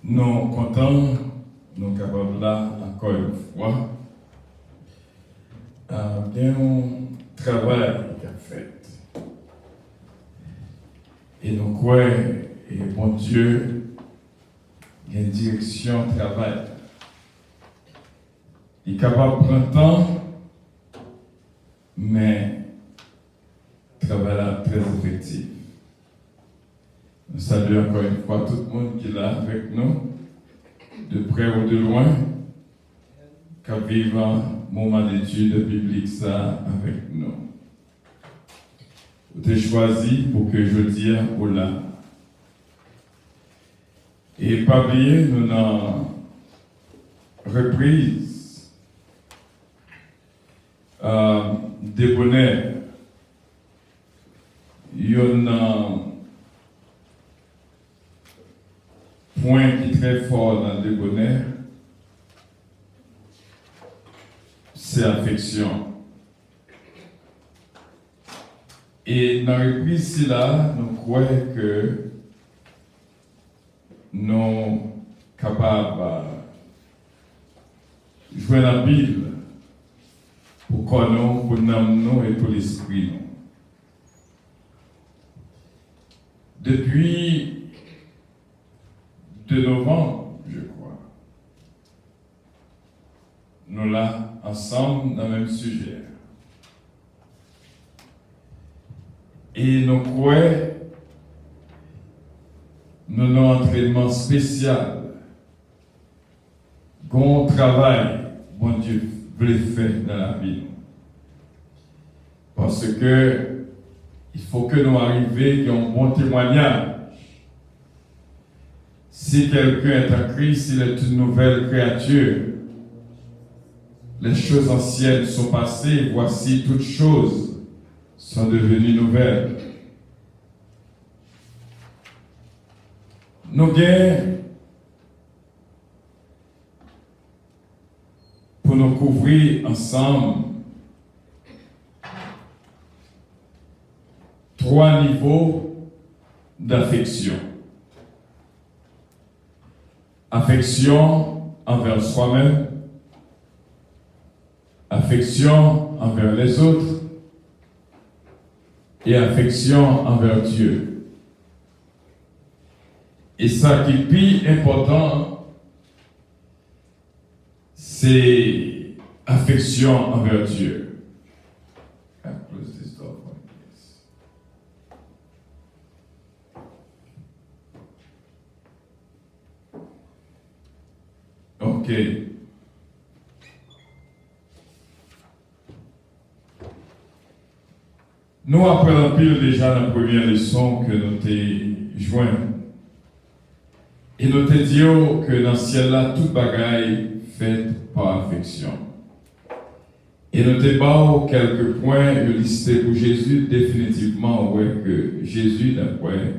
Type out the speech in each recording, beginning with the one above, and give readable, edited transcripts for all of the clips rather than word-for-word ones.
Nous contents, nous capables là encore une fois, bien un travail qui a fait. Et nous croyons, et bon Dieu, il y a une direction travail. Il est capable de prendre temps, mais travail là très effectif. Nous saluons encore une fois tout le monde qui est là avec nous, de près ou de loin, qui vivent un moment d'étude biblique ça avec nous. Vous avez choisi pour que je dise au là. Et pas oublier, nous avons reprise des bonheurs. Il y a un point qui est très fort dans le bonheur, c'est l'affection. Et dans la reprise là, nous croyons que nous sommes capables de jouer la Bible pour connaître, pour nous et pour l'esprit. Depuis 2 novembre, je crois, nous là ensemble dans le même sujet. Et nous croyons, nous avons un entraînement spécial, qu'on travail, bon Dieu, veut faire dans la vie. Parce que il faut que nous arrivions à un bon témoignage. Si quelqu'un est en Christ, il est une nouvelle créature. Les choses anciennes sont passées, voici toutes choses sont devenues nouvelles. Nous gagnons pour nous couvrir ensemble 3 niveaux d'affection. Affection envers soi-même, affection envers les autres et affection envers Dieu. Et ça qui est plus important, c'est affection envers Dieu. Ok. Nous apprenons pile déjà la première leçon que nous t'ai joint. Et nous t'ai dit que dans le ciel là, toute bagaille faite par affection. Et nous t'ai pas quelques points de listés pour Jésus, définitivement, ouais, que Jésus, d'après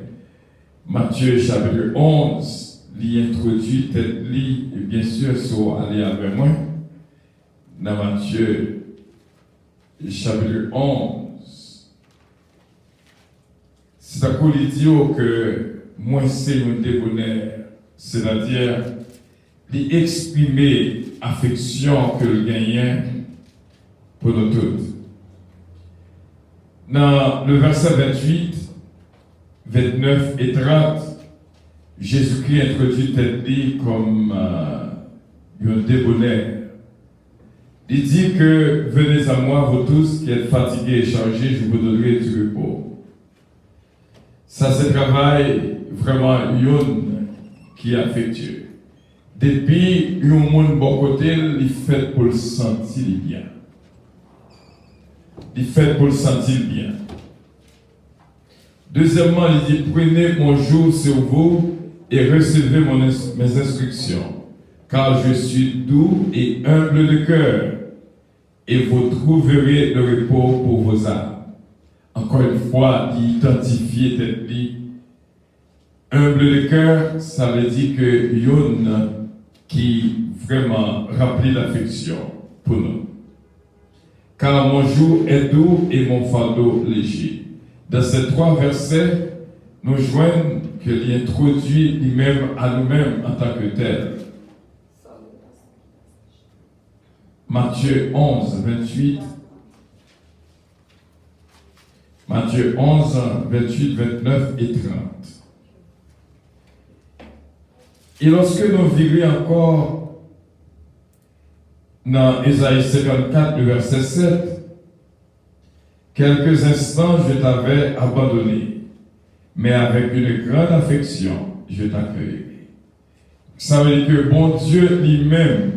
Matthieu chapitre 11, l'y introduit, tête li, et bien sûr, soit aller avec moi, dans Matthieu chapitre 11. C'est à quoi il dit que moi, c'est un débonnaire, c'est-à-dire, d'exprimer affection que le gagnant pour nous tous. Dans le verset 28, 29 et 30, Jésus-Christ introduit tête comme un débonnaire. Il dit que venez à moi, vous tous qui êtes fatigués et chargés, je vous donnerai du repos. Ça, c'est un travail vraiment qui est affectueux. Depuis un monde bon côté, il fait pour le sentir bien. Il fait pour le sentir bien. Deuxièmement, il dit prenez mon joug sur vous et recevez mes instructions, car je suis doux et humble de cœur, et vous trouverez le repos pour vos âmes. Encore une fois, d'identifier tête li. Humble de cœur, ça veut dire que yon qui vraiment rappelle l'affection pour nous. Car mon joug est doux et mon fardeau léger. Dans ces 3 versets, nous joignons qu'il introduit lui-même à nous-mêmes en tant que tel. Matthieu 11, 28. Matthieu 11, 28, 29 et 30. Et lorsque nous virions encore dans Ésaïe 54, le verset 7, quelques instants je t'avais abandonné, mais avec une grande affection je t'accueillerai. Ça veut dire que bon Dieu lui-même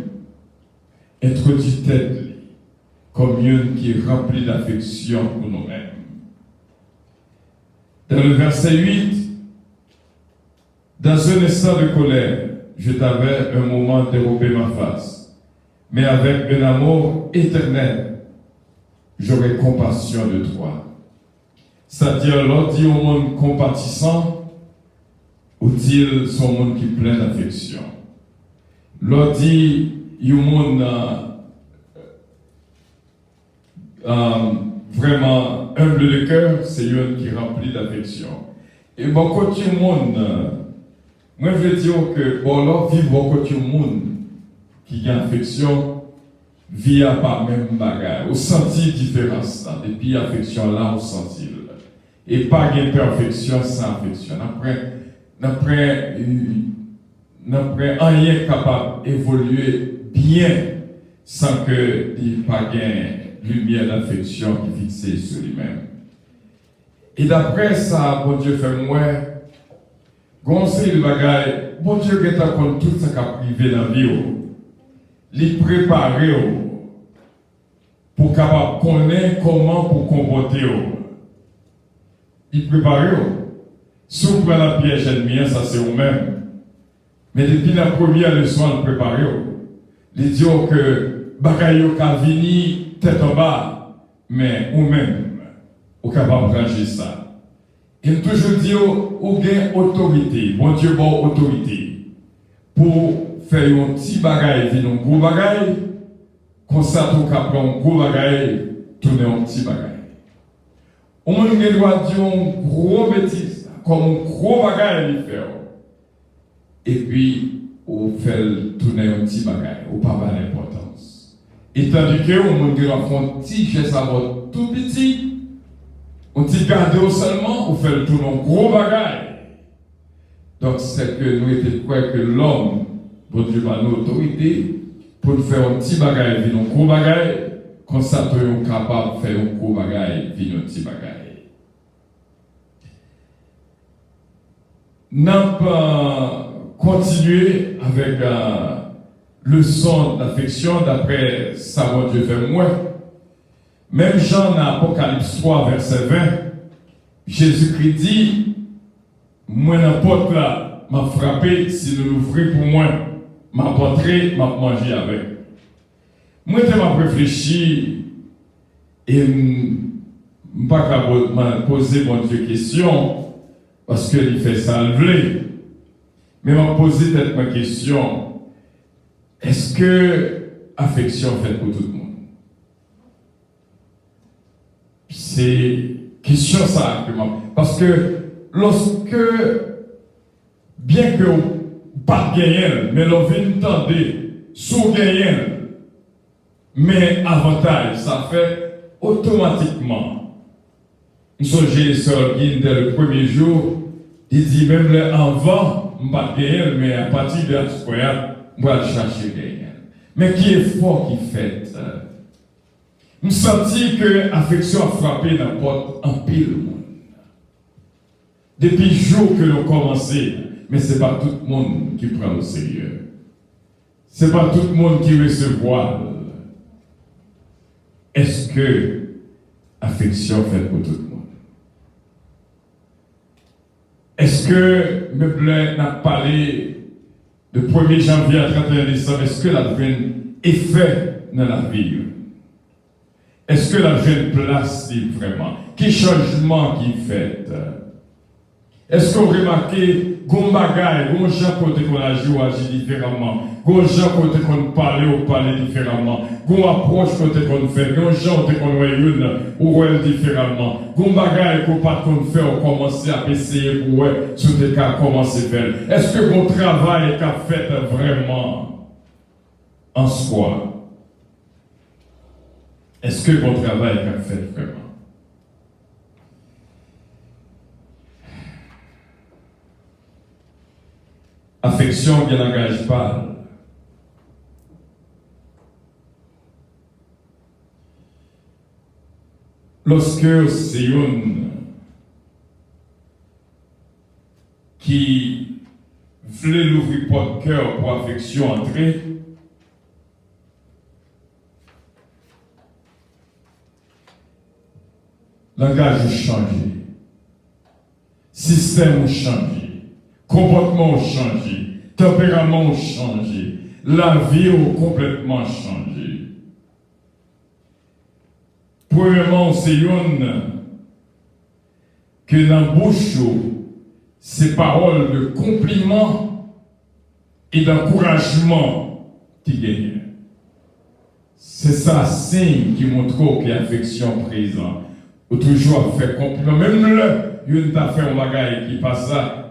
introduit tête comme une qui est remplie d'affection pour nous-mêmes. Dans le verset 8, dans un instant de colère, je t'avais un moment dérobé ma face, mais avec un amour éternel, j'aurai compassion de toi. C'est-à-dire, l'on dit au monde compatissant, ou dit son monde qui est plein d'affection. L'on dit au monde vraiment humble de cœur, c'est un qui est rempli d'affection. Et bon, côté monde, moi je veux dire que bon, là, vivre bon côté monde qui a affection, vit à pas même bagarre, au senti différence là, depuis affection là, au senti là. Et pas de perfection sans affection. Après, rien capable d'évoluer bien sans que il n'y ait pas de lumière d'affection qui fixée sur lui-même. Et d'après ça, bon Dieu fait moi, goncer le bagage, bon Dieu qui est contre tout ce qui a privé dans la vie, les préparer pour capable connaître comment pour comporter. Il prépare. Si vous prenez la piège ennemie, ça c'est vous-même. Mais depuis la première leçon, il prépare. Il dit que bagaille ka vini tête en bas, mais vous-même, vous capable de ranger ça. Il toujours dit ou gain autorité, bon Dieu bon autorité pour faire un petit bagaille vini un gros bagaille, comme ça tout capable un gros bagaille tourner un petit bagaille. On doit dire un gros bêtise, comme un gros bagage à faire. Et puis, on fait tourner un petit bagage, on pas d'importance. Et tandis que on doit faire un petit geste à votre tout petit, on dit garder seulement, on fait tourner un gros bagage. Donc, c'est que nous étions quoi que l'homme, pour Dieu, a l'autorité, pour faire un petit bagage, un gros bagage. Comme ça, nous sommes capables de faire un gros bagage, puis un petit bagage. Nous pas continué avec le son d'affection d'après ça, mon Dieu fait moi. Même Jean dans Apocalypse 3, verset 20, Jésus-Christ dit, moi n'importe là, m'a frappé, si nous l'ouvrez pour moi, m'a porté, m'a mangé avec. Moi, je m'ai réfléchi et je n'ai pas poser mon Dieu question parce qu'il fait ça le blé. Mais je m'ai posé peut-être ma question, est-ce que affection fait pour tout le monde? C'est question ça. Parce que lorsque, bien que pas gagner, mais l'on vient tendre sous gagner, mais avantage, ça fait automatiquement. Nous sommes sur dès le premier jour, il dit même avant, je ne vais pas gagner, mais à partir de la square, je vais chercher gagner. Mais qui est fort qui fait? Nous sentons que l'affection a frappé n'importe un pile le monde. Depuis le jour que nous commençons, mais ce n'est pas tout le monde qui prend au sérieux. Ce n'est pas tout le monde qui recevoir. Est-ce que affection fait pour tout le monde? Est-ce que Meublin n'a parlé de 1er janvier à 31 décembre? Est-ce que la jeune effet dans la vie? Est-ce que la jeune place dit vraiment? Quel changement qui fait? Est-ce que vous remarquez, gon bagay, gon gens côté qu'on agit différemment, gon gens côté qu'on parle différemment, gon approche côté qu'on fait, gon gens côté qu'on voit différemment, gon bagay qu'on pas qu'on fait, on commence à essayer pour ouais, sur des cas commencer faire. Est-ce que mon travail est fait vraiment en soi? Est-ce que mon travail est fait vraiment? Affection qui n'engage pas. Lorsque c'est une qui voulait l'ouvrir pour cœur pour affection entrer, langage a changé, système a changé. Comportement a changé, tempérament a changé, la vie a complètement changé. Premièrement, c'est une que dans la bouche, ces paroles de compliment et d'encouragement qui gagnent. C'est ça, signe qui montre qu'il y a affection présente. Ou toujours fait compliment. Même là, il y a fait un bagage qui passe ça.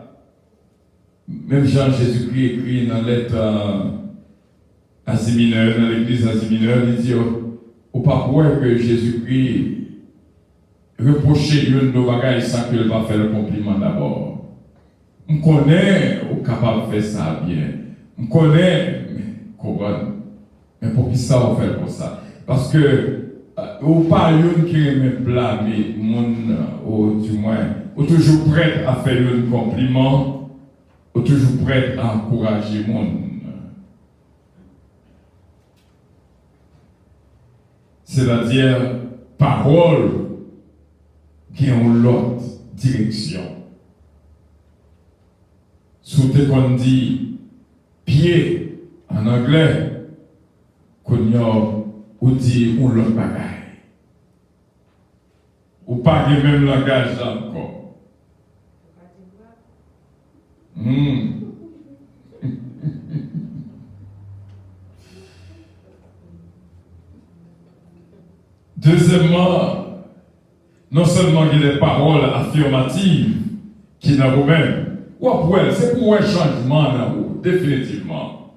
Même Jean Jésus-Christ écrit dans la lettre à Asie mineure, dans l'église Asie mineure, il dit au pas que Jésus-Christ reprochait une de nos bagages sans qu'il va faire le compliment d'abord. On connaît, on est capable de faire ça bien. On connaît, mais pour qui ça on fait comme ça? Parce que ou pas une qui aime blâmer, ou du moins, ou toujours prêt à faire un compliment. Ou toujours prêt à encourager le monde. C'est-à-dire, parole qui ont l'autre direction. Surtout qu'on dit pied en anglais, qu'on y a ou dit ou l'autre bagaille. Ou pas le même langage là encore. Deuxièmement, non seulement il y a des paroles affirmatives qui dans vous-même, c'est pour un changement dans vous, définitivement.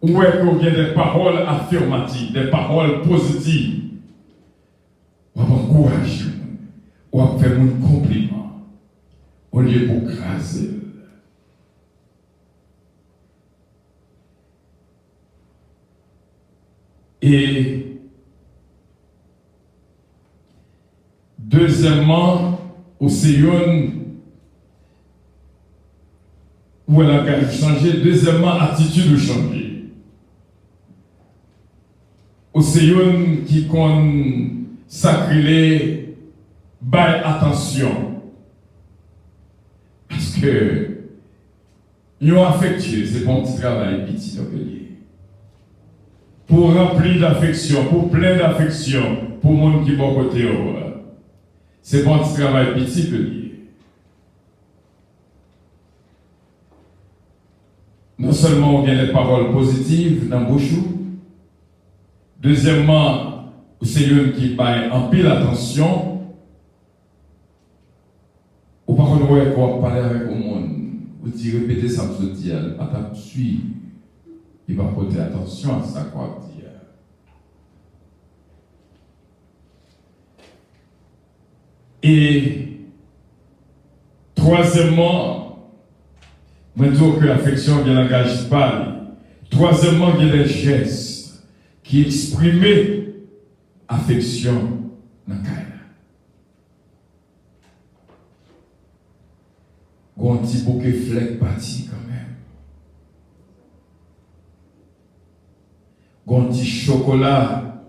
Ou est-ce qu'il y a des paroles affirmatives, des paroles positives, ou encourager, ou faire un compliment, au lieu pour craser. Et deuxièmement, au Seigneur, où elle a changé. Deuxièmement, attitude de changer. Au Seigneur qui consacré, bail attention. Parce que, ils ont affectueux, c'est bon petit travail, petit appelé. Pour remplir d'affection, pour plein d'affection, pour le monde qui est bon côté. C'est bon petit travail petit que lié. Non seulement on gagne les paroles positives dans la bouche, deuxièmement, c'est lui qui baille en pile attention. Ou par contre, on va parler avec le monde, vous dites répétez ça, vous dites, pas ta suivre. Il va porter attention à ça qu'on va dire. Et troisièmement, maintenant que l'affection ne l'engage pas. Troisièmement, il y a des gestes qui expriment affection dans le cas. Il y a un petit bouquet flec parti quand même. Un petit chocolat,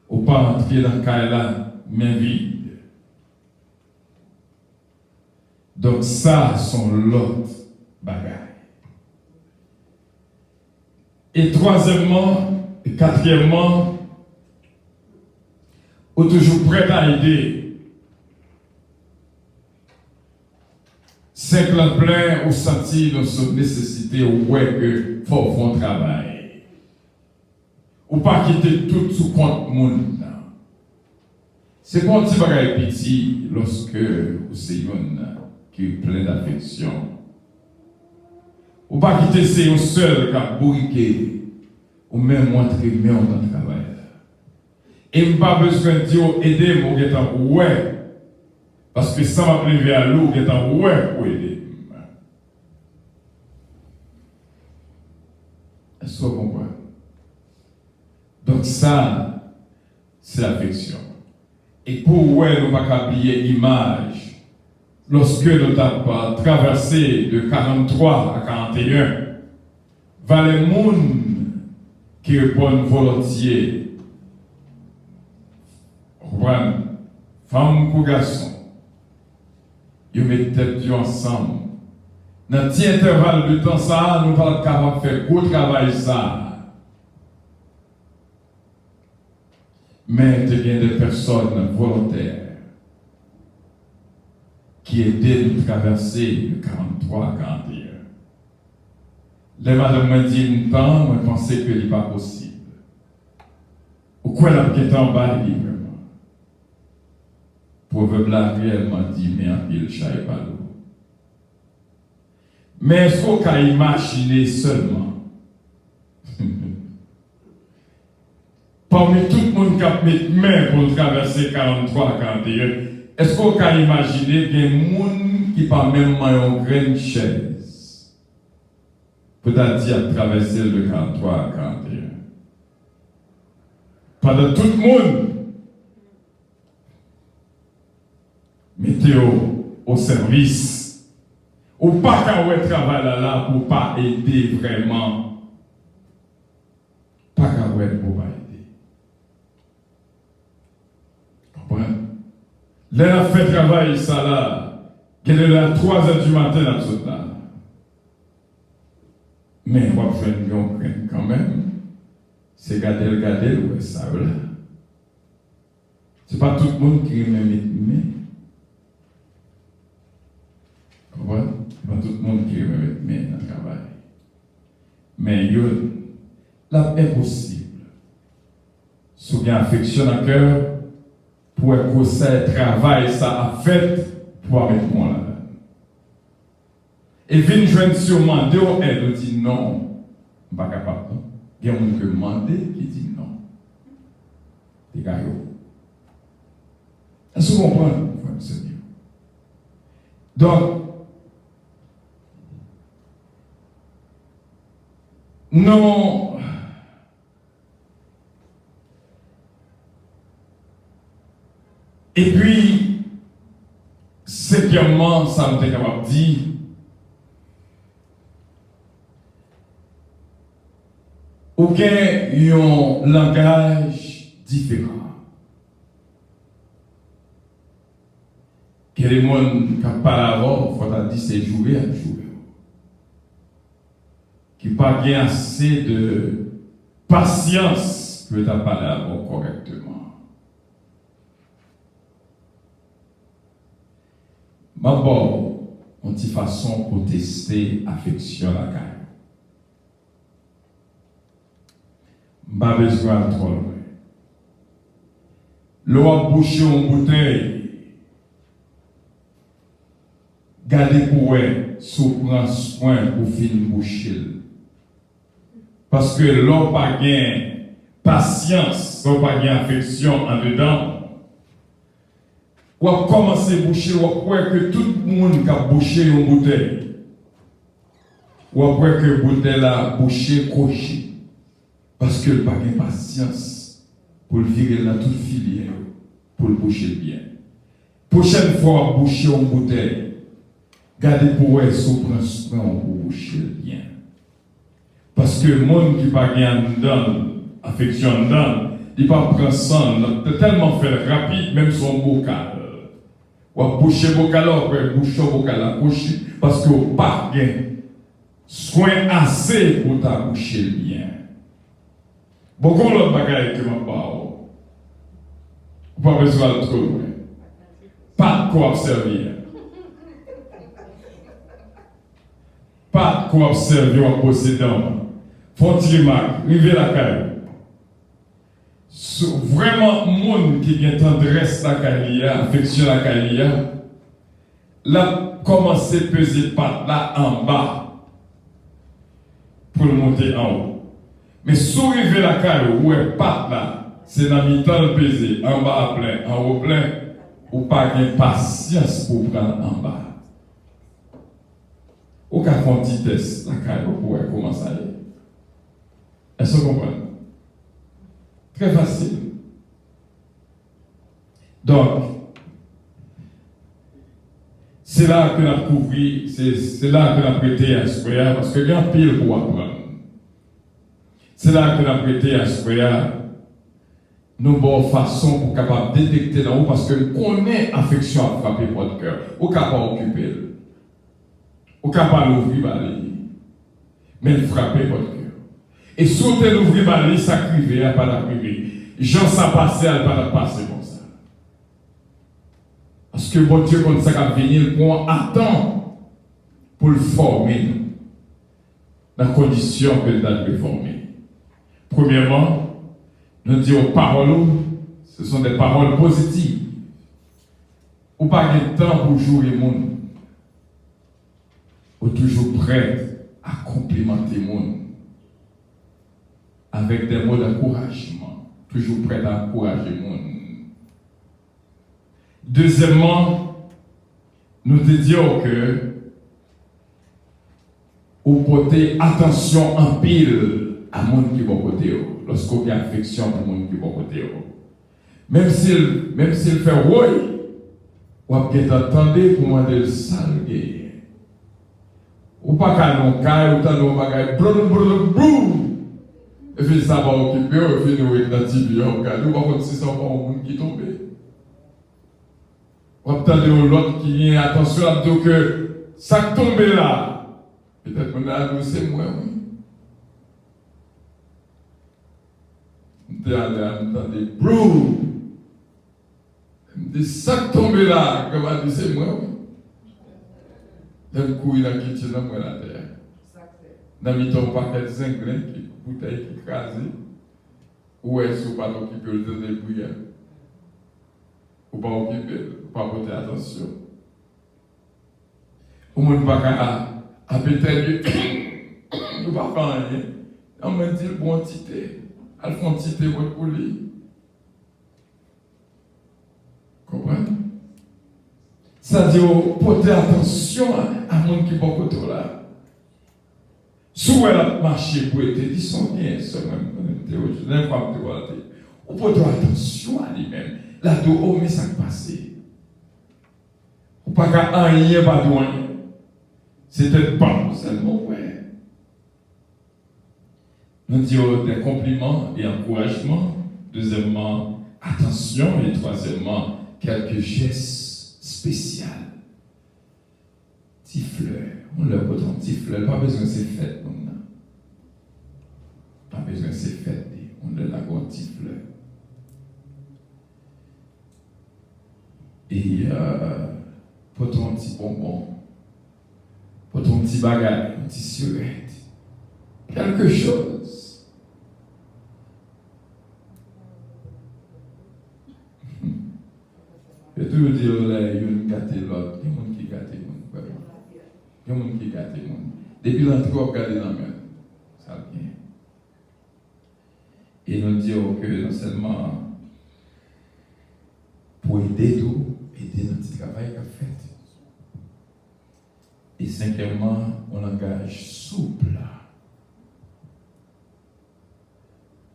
ou pas entrer dans le cas là, mais vide. Donc ça, sont l'autre bagaille. Et troisièmement, et quatrièmement, ou toujours prêt à aider. 5 ans plein, ou senti dans son nécessité, ou ouais que faut faire un travail. Ou pas quitter tout sous compte monde. C'est pas un petit bagage petit lorsque vous êtes qui est plein d'affection. Ou pas quitter c'est un seul qui a bourriqué, ou même montrer mieux dans le travail. Et je n'ai pas besoin de dire aider mon guettant ouais. Parce que ça m'a privé à l'eau, guettant ouais pour aider. Est-ce que vous comprenez? Donc ça, c'est l'affection. Et pour ouais, nous ne pouvons pas oublier l'image. Lorsque nous avons traversé de 43 à 41, vers les gens qui répondent volontiers, femmes ou garçons, ils mettent tête ensemble. Dans petit intervalle de temps, ça, nous ne sommes pas capables de faire gros travail ça. Mais il y a des personnes volontaires qui aidaient nous traverser de 43 à 41. Les madame m'ont dit une temps, moi je pensais que ce n'est pas possible. Pourquoi la petite en bas du livre? Proverbe là réellement dit, mais en pile chat et pas l'eau. Mais est-ce qu'on peut imaginer seulement? Parmi tout le monde qui a mis main pour traverser 43 à 41, est-ce qu'on peut imaginer qu'il y a des gens qui pas même une grande chaise? Peut-être dire traverser de 43 à 41. Pendant tout le monde, mettez au service. Ou pas qu'à ouais travail là pour pas aider vraiment. Pas qu'à ouais pour pas aider. Comprenez? Là, fait travail ça là, qu'elle est là 3h du matin là tout là. Mais on va faire une quand même. C'est garder, ouais, ça là. C'est pas tout le monde qui aime mais. Comprenez? Pas tout le monde qui aime mais dans le travail. Mais là, impossible. Si vous avez une affection dans le cœur, pour que ça travail, ça a fait pour mettre moi là-dedans. Et vient joindre sûrement deux elle dit non, je ne suis pas capable. Il y a quelqu'un qui demande qui dit non. Les gars, est-ce que vous comprenez, frère Seigneur? Donc, non. Et puis, septièmement, ça me est capable de dire, aucun un langage différent. Que les gens qui parlent avant, il faut dire c'est jouer à jouer. Qui n'a pas bien assez de patience pour parler avant correctement. D'abord, on dit façon pour tester l'affection à la caille. Pas besoin de trop loin. L'eau a bouché en bouteille. Gardez pour elle, prend soin pour finir boucher. Parce que l'on pas gain patience, l'on pas gain affection en dedans. Ou a commencé à boucher, ou a croire que tout le monde qui a bouché une bouteille. Ou a croire que la bouteille a bouché, coché. Parce que le pas gain patience pour le virer dans toute filière, pour le boucher bien. Prochaine fois, boucher une bouteille, gardez pour elle, prend soin pour boucher bien. Parce que le monde qui n'a pas gagné affection dedans, il ne peut pas prendre ça, il tellement fait rapide, même son bocal. Ou à boucher bocal, ou à boucher bocal à coucher, parce que vous pas gagné soin assez pour ta boucher bien. Beaucoup d'autres bagages que je parle. Vous pas besoin de trop loin. Pas de quoi observer. pas qu'on observe en possédant. Faut-il remarquer, river la caille. Vraiment, monde qui a tendresse la caille, affection la caille, là, commencer à peser patte là en bas pour le monter en haut. Mais souriver la caille, où est patte là, c'est dans le mi-temps le peser, en bas plein, en haut plein, ou pas de patience pour prendre en bas. Ou qu'à faire un petit test, la caille, vous pouvez commencer à aller. Est-ce que vous comprenez? Très facile. Donc, c'est là que nous avons couvert, c'est là que nous avons prêté à ce prière, parce qu'il y a un pile pour apprendre. C'est là que nous avons prêté à ce prière, nous avons une façon pour capable de détecter dans vous, parce que nous connaissons l'affection à frapper votre cœur. Ou capable d'occuper, ou capable d'ouvrir, mais frapper votre cœur. Et si vous l'ouvrez, ça crive, il n'y a pas d'arriver. Jean ça passé, elle pas de passer comme ça. Parce que bon Dieu, comme ça, va venir pour attendre pour le former dans la condition que nous devons former. Premièrement, nous disons paroles, ce sont des paroles positives. Ou pas de temps pour jouer le monde. Ou toujours prêt à complimenter le monde. Avec des mots d'encouragement, toujours prêt à encourager le monde. Deuxièmement, nous te disons que vous portez attention en pile à monde qui va côté, lorsqu'on a affection pour monde qui va côté. Même s'il fait oui, ou attendez pour demander le sale guerre. Ou pas qu'à non caille, ou t'as non bagaille, boum. Et puis ça va occuper, et puis nous identifier, regardez, par contre, si ça va pas un monde qui tombe. On va attendre l'autre qui vient, attention à dire que ça tombe là. Peut-être qu'on a annoncé moi, oui. On est allé entendre, boum. Il me dit, ça tombe là. Comme on dit, c'est moi, oui. D'un coup, il a quitté dans moi la terre. Dans le temps, paquet de zinglin, bouteille qui crase. Ou est-ce qu'on va occuper le temps de prière? Ou pas occuper, pas porter attention. Ou ne pas à peut-être, nous pas faire rien. On me dit, bon, entité, elles font entité pour lui. Comprenez? Ça dit, porter attention à mon qui est côté là. Si elle a marché pour être dit son bien, c'est même théologie, n'importe quoi. On peut faire attention à lui-même. Là, tout haut, mais ça passe. Ou pas qu'à rien, pas de rien. C'était pas seulement, ouais. Nous disons des compliments et encouragements. Deuxièmement, attention. Et troisièmement, quelques gestes spéciaux. Petit fleur. On leur pose un petit fleur. Pas besoin de ces fêtes. Pas besoin de ces fêtes. On leur a un petit fleur. Et pour ton petit bonbon, pour ton petit bagage, une petite cigarette, quelque chose. Je vais toujours dire, là, il y a une gâte l'autre, il y a un monde qui gâte l'autre. Il y a un monde qui gâte l'autre. Depuis l'entrée, on regarde dans la main. Ça vient. Et nous disons que non seulement pour aider tout, aider dans le petit travail qu'on fait. Et cinquièmement, on engage souple.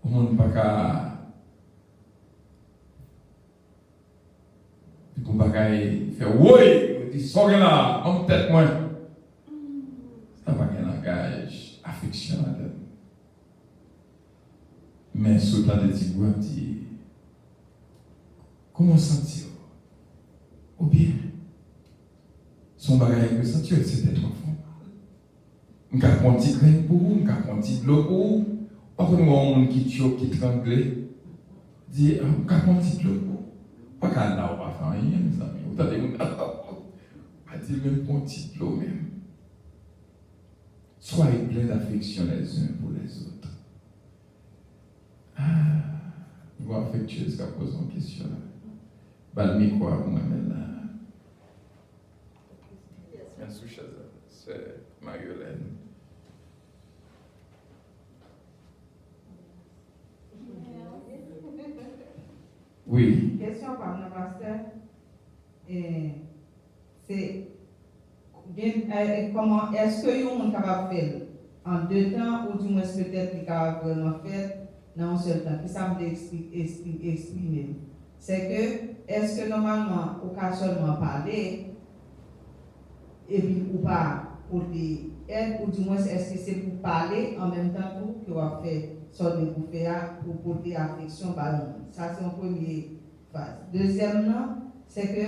On ne peut pas faire oui, on dit sortez là, on peut-être moins. Ça n'a pas qu'un langage affectionnel. Mais sous le temps de Tigouin dit comment sentir? Ou bien, son bagage que sentir, c'était trop fort. On a un petit grain pour vous, on a un petit bloc pour vous. Par contre, on a un monde qui tue, qui trangle, dit on a un petit bloc pour vous. Pas qu'à là, on va faire rien, mes amis. Vous avez dit même un petit bloc même. Soyez pleins d'affection les uns pour les autres. Vous affectueux, ce qu'a posé une question là. Balmi quoi, moi-même là. Merci, c'est Marie-Hélène. Oui. Question par le pasteur. C'est comment est-ce que vous êtes capable de faire en 2 temps ou du moins peut-être capable vraiment faire dans un seul temps? Qui ça me exprimer? C'est que est-ce que normalement on peut seulement parler et puis ou pas pour des aides ou du moins est-ce que c'est pour parler en même temps tout que va faire sorte de pour faire pour porter affection par nous? Ça c'est une première phase. Deuxièmement, c'est que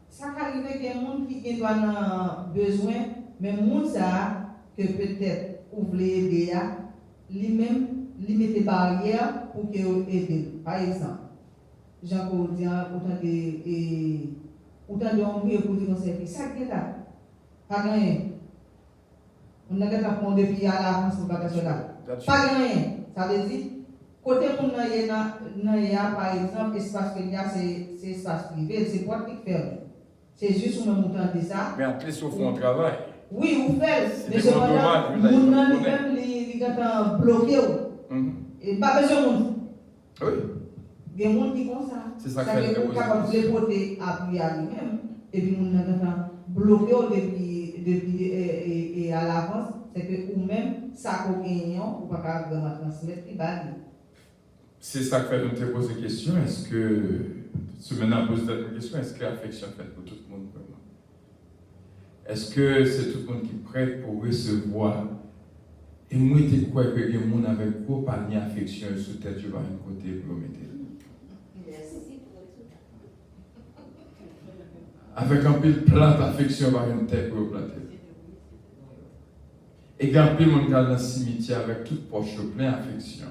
ça arrive qu'il y a des gens qui ont besoin, mais les gens que peut-être ouvre aider, lui-même, lui met des barrières pour qu'ils aident. Par exemple, Jean-Claude dit autant de hommes pour dire conseil. Ça qui est là, pas rien. On n'a qu'à prendre depuis à la France pour pas là. Pas rien. Ça veut dire, côté où on a par exemple, espace qu'il y a, c'est espace privé, c'est pas qui ferme. C'est juste on a monté de ça. Mais en plus, au fond, on travaille. Oui, vous faites. Mais cependant, on a même les gars bloqués. Et pas besoin de monde. Oui. Il y a des gens qui font ça. C'est ça qui est capable de porter appui à lui-même. Et puis, on a bloqué depuis et à l'avance. C'est que vous-même, ça qu'on gagne, vous ne pouvez pas vraiment transmettre. C'est ça que fait nous te poser la question. Est-ce que, si maintenant pose cette question, est-ce que l'affection est faite pour tout le monde vraiment? Est-ce que c'est tout le monde qui est prêt pour recevoir? Et moi, je crois que les gens avec quoi pas d'affection sur tête, je vais un côté pour mettre. Avec un peu de plante d'affection, va une tête pour planter. Et quand un peu mon dans le cimetière avec toute poche plein d'affection.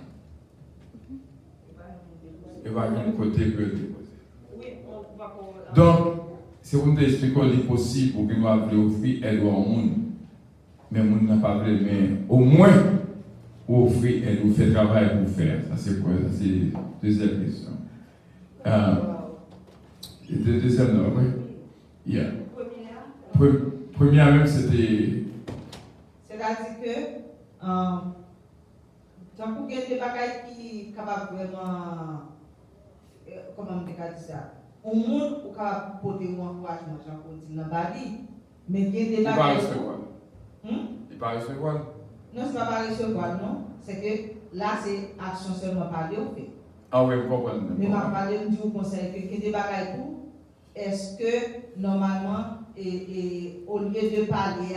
Et va un côté pour le déposer. Donc, c'est pour nous expliquer qu'il est possible pour que nous avons offrir aide au monde. Mais le monde n'a pas voulu, mais au moins, offrir aide ou faire travail pour faire. Ça, c'est quoi? Ça, c'est la deuxième question. Deuxième, non, oui. Yeah. Première même, c'était. C'est-à-dire que, tant qu'il y a des bagages qui sont capables vraiment. Comment on dit ça? Au monde, on est capable de porter un encouragement, j'en dis, dans la bali. Mais il y a des bagages. Il parle recevoir. Non, ce n'est pas recevoir, non. C'est que là, c'est action seulement parler au fait. Ah oui, je comprends. Mais je vais parler du conseil que il y a des bagages pour. Est-ce que, normalement, au lieu de parler,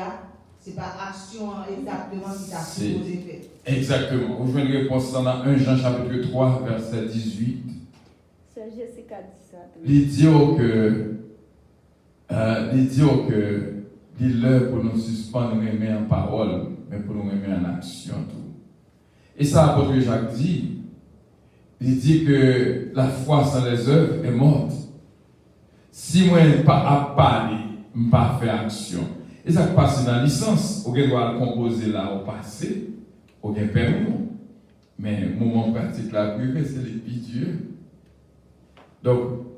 ce n'est pas action exactement qui t'a supposé faire? Exactement. Vous jouez une réponse dans 1 Jean chapitre 3, verset 18. C'est Jessica dit ça. Il dit que il est l'heure pour nous suspendre aimer en parole, mais pour nous aimer en action. Tout. Et ça, l'apôtre Jacques dit, il dit que la foi sans les œuvres est morte. Si moi je pas à parler, je ne pas faire action. Et ça passe dans la licence, on doit composer là au passé, on a permis. Mais le moment pratique la privé, c'est l'épée Dieu. Donc,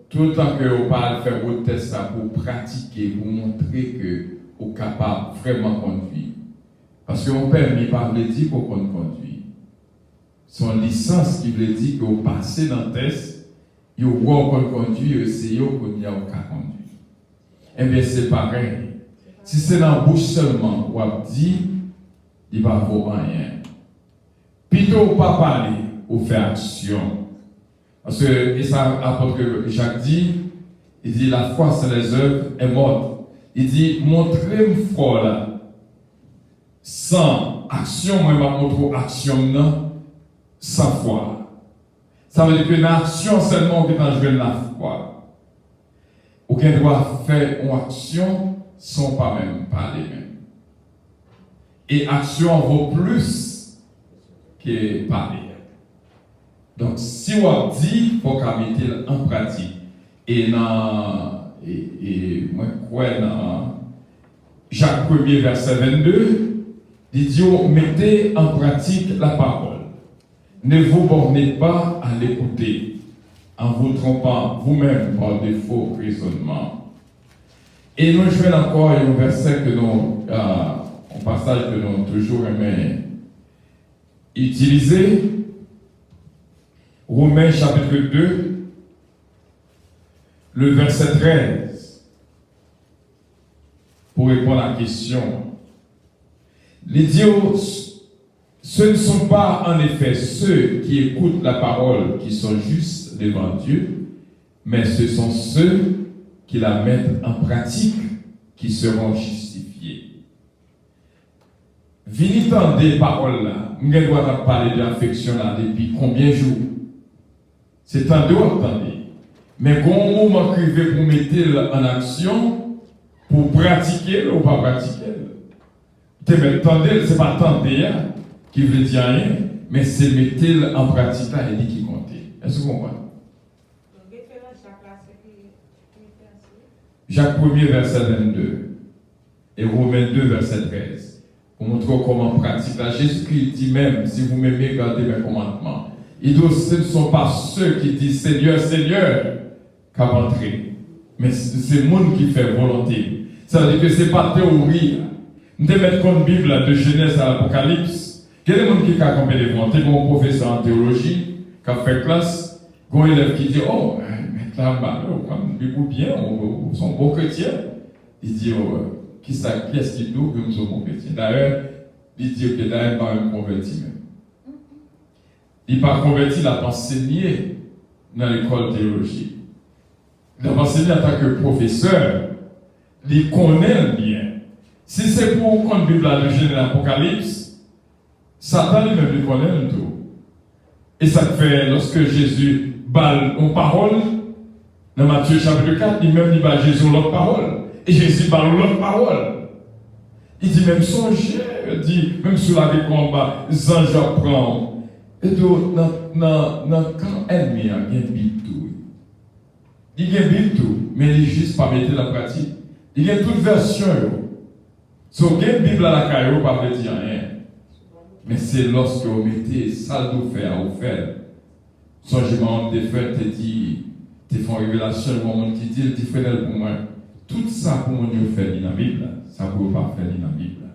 tout le temps que on parle faire votre test pour pratiquer, pour montrer que on est capable vraiment de conduire. Parce qu'on permet pas veut dire qu'on conduit. Son licence qui veut dire qu'on passe dans le test. Il y a qu'on conduit, c'est yo qu'on y a aucun conduit. Eh bien, c'est pareil. Si c'est dans la bouche seulement, on dit, il va vaut rien. Plutôt pas parler, ou faire action. Parce que, et ça, apôtre Jacques dit, il dit, la foi sans les œuvres est morte. Il dit, montrez-moi foi là. Sans action, moi, je vais montrer action non, sans foi. Ça veut dire que l'action seulement qui est en jeu de la foi. Aucun doit faire une action sans pas même parler même. Et action vaut plus que parler. Donc si on dit, il faut qu'on mette en pratique. Et moi je crois dans Jacques 1er verset 22, Il dit, mettez en pratique la parole. Ne vous bornez pas à l'écouter, en vous trompant vous-même par des faux raisonnements. Et nous jouons encore un verset que nous, un passage que nous toujours aimé utiliser. Romains chapitre 2, le verset 13, pour répondre à la question. Les dieux, ce ne sont pas en effet ceux qui écoutent la parole qui sont justes devant Dieu, mais ce sont ceux qui la mettent en pratique qui seront justifiés. Venez tendre des paroles là, nous devons parler de l'affection là depuis combien de jours? C'est en dehors, attendez. Mais quand on m'a crivé pour mettre en action, pour pratiquer ou pas pratiquer. Tendez, c'est pas tenter qui veut dire rien, mais c'est mettre en pratique là et dit qui compte. Est-ce que vous comprenez? Jacques 1er, verset 22 et Romains 2, verset 13. Pour montrer comment pratique là. Jésus-Christ dit même, si vous m'aimez, gardez mes commandements. Et donc, ce ne sont pas ceux qui disent Seigneur, Seigneur, qu'à entrer. Mais c'est le monde qui fait volonté. Ça veut dire que ce n'est pas théorie. Nous devons mettre comme Bible de Genèse à l'Apocalypse. Quel est le monde qui a accompagné les volontés? Mon professeur en théologie, qui a fait classe, un élève qui dit oh, mais là, comme Bible bien, on sont bons chrétiens. Il dit qui est-ce qui nous que nous sommes bons chrétiens? D'ailleurs, il dit que d'ailleurs, pas un converti même. Il n'a pas converti, il a enseigné dans l'école théologique. Il a enseigné en tant que professeur. Il connaît bien. Si c'est pour qu'on Bible à le Genèse l'Apocalypse, Satan lui-même le connaît tout. Et ça fait, lorsque Jésus balle en parole, dans Matthieu chapitre 4, il même dit bah, Jésus l'autre parole. Et Jésus balle l'autre parole. Il dit même songez, il dit même sous la combat, anges apprend. Et donc, dans le camp ennemi, il y a un bit tout. Il y a un bit tout, mais il est juste pas mettre la pratique. Il y a toute version. So, il y a une Bible à la caillou, pas veut dire rien. Mais c'est lorsque vous mettez ça de faire, vous faites. Changement de fait, tu dis, tu fais une révélation, le moment qui dit, tu fais pour moi. Tout ça pour moi, nous faire dans la Bible, ça ne peut pas faire dans la Bible.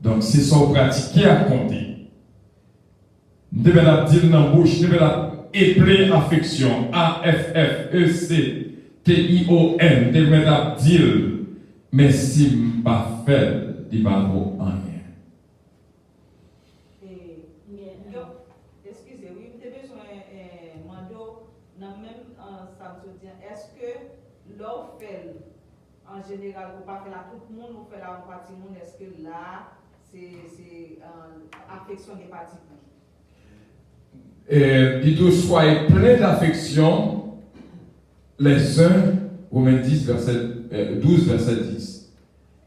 Donc, c'est ça vous pratiquez à compter. Nous devons dire dans la bouche, nous devons épeler affection, A-F-F-E-C-T-I-O-N, nous devons dire, mais si je ne pas fait, il ne va pas rien. Excusez, oui, vous avez besoin de mando, même samedi, est-ce que l'on fait, en général, vous ne pas faire là, tout le monde, vous fait là en partie, est-ce que là, c'est affection des parties? Dites-vous, soyez plein d'affection les uns, Romains 10, verset, 12, verset 10,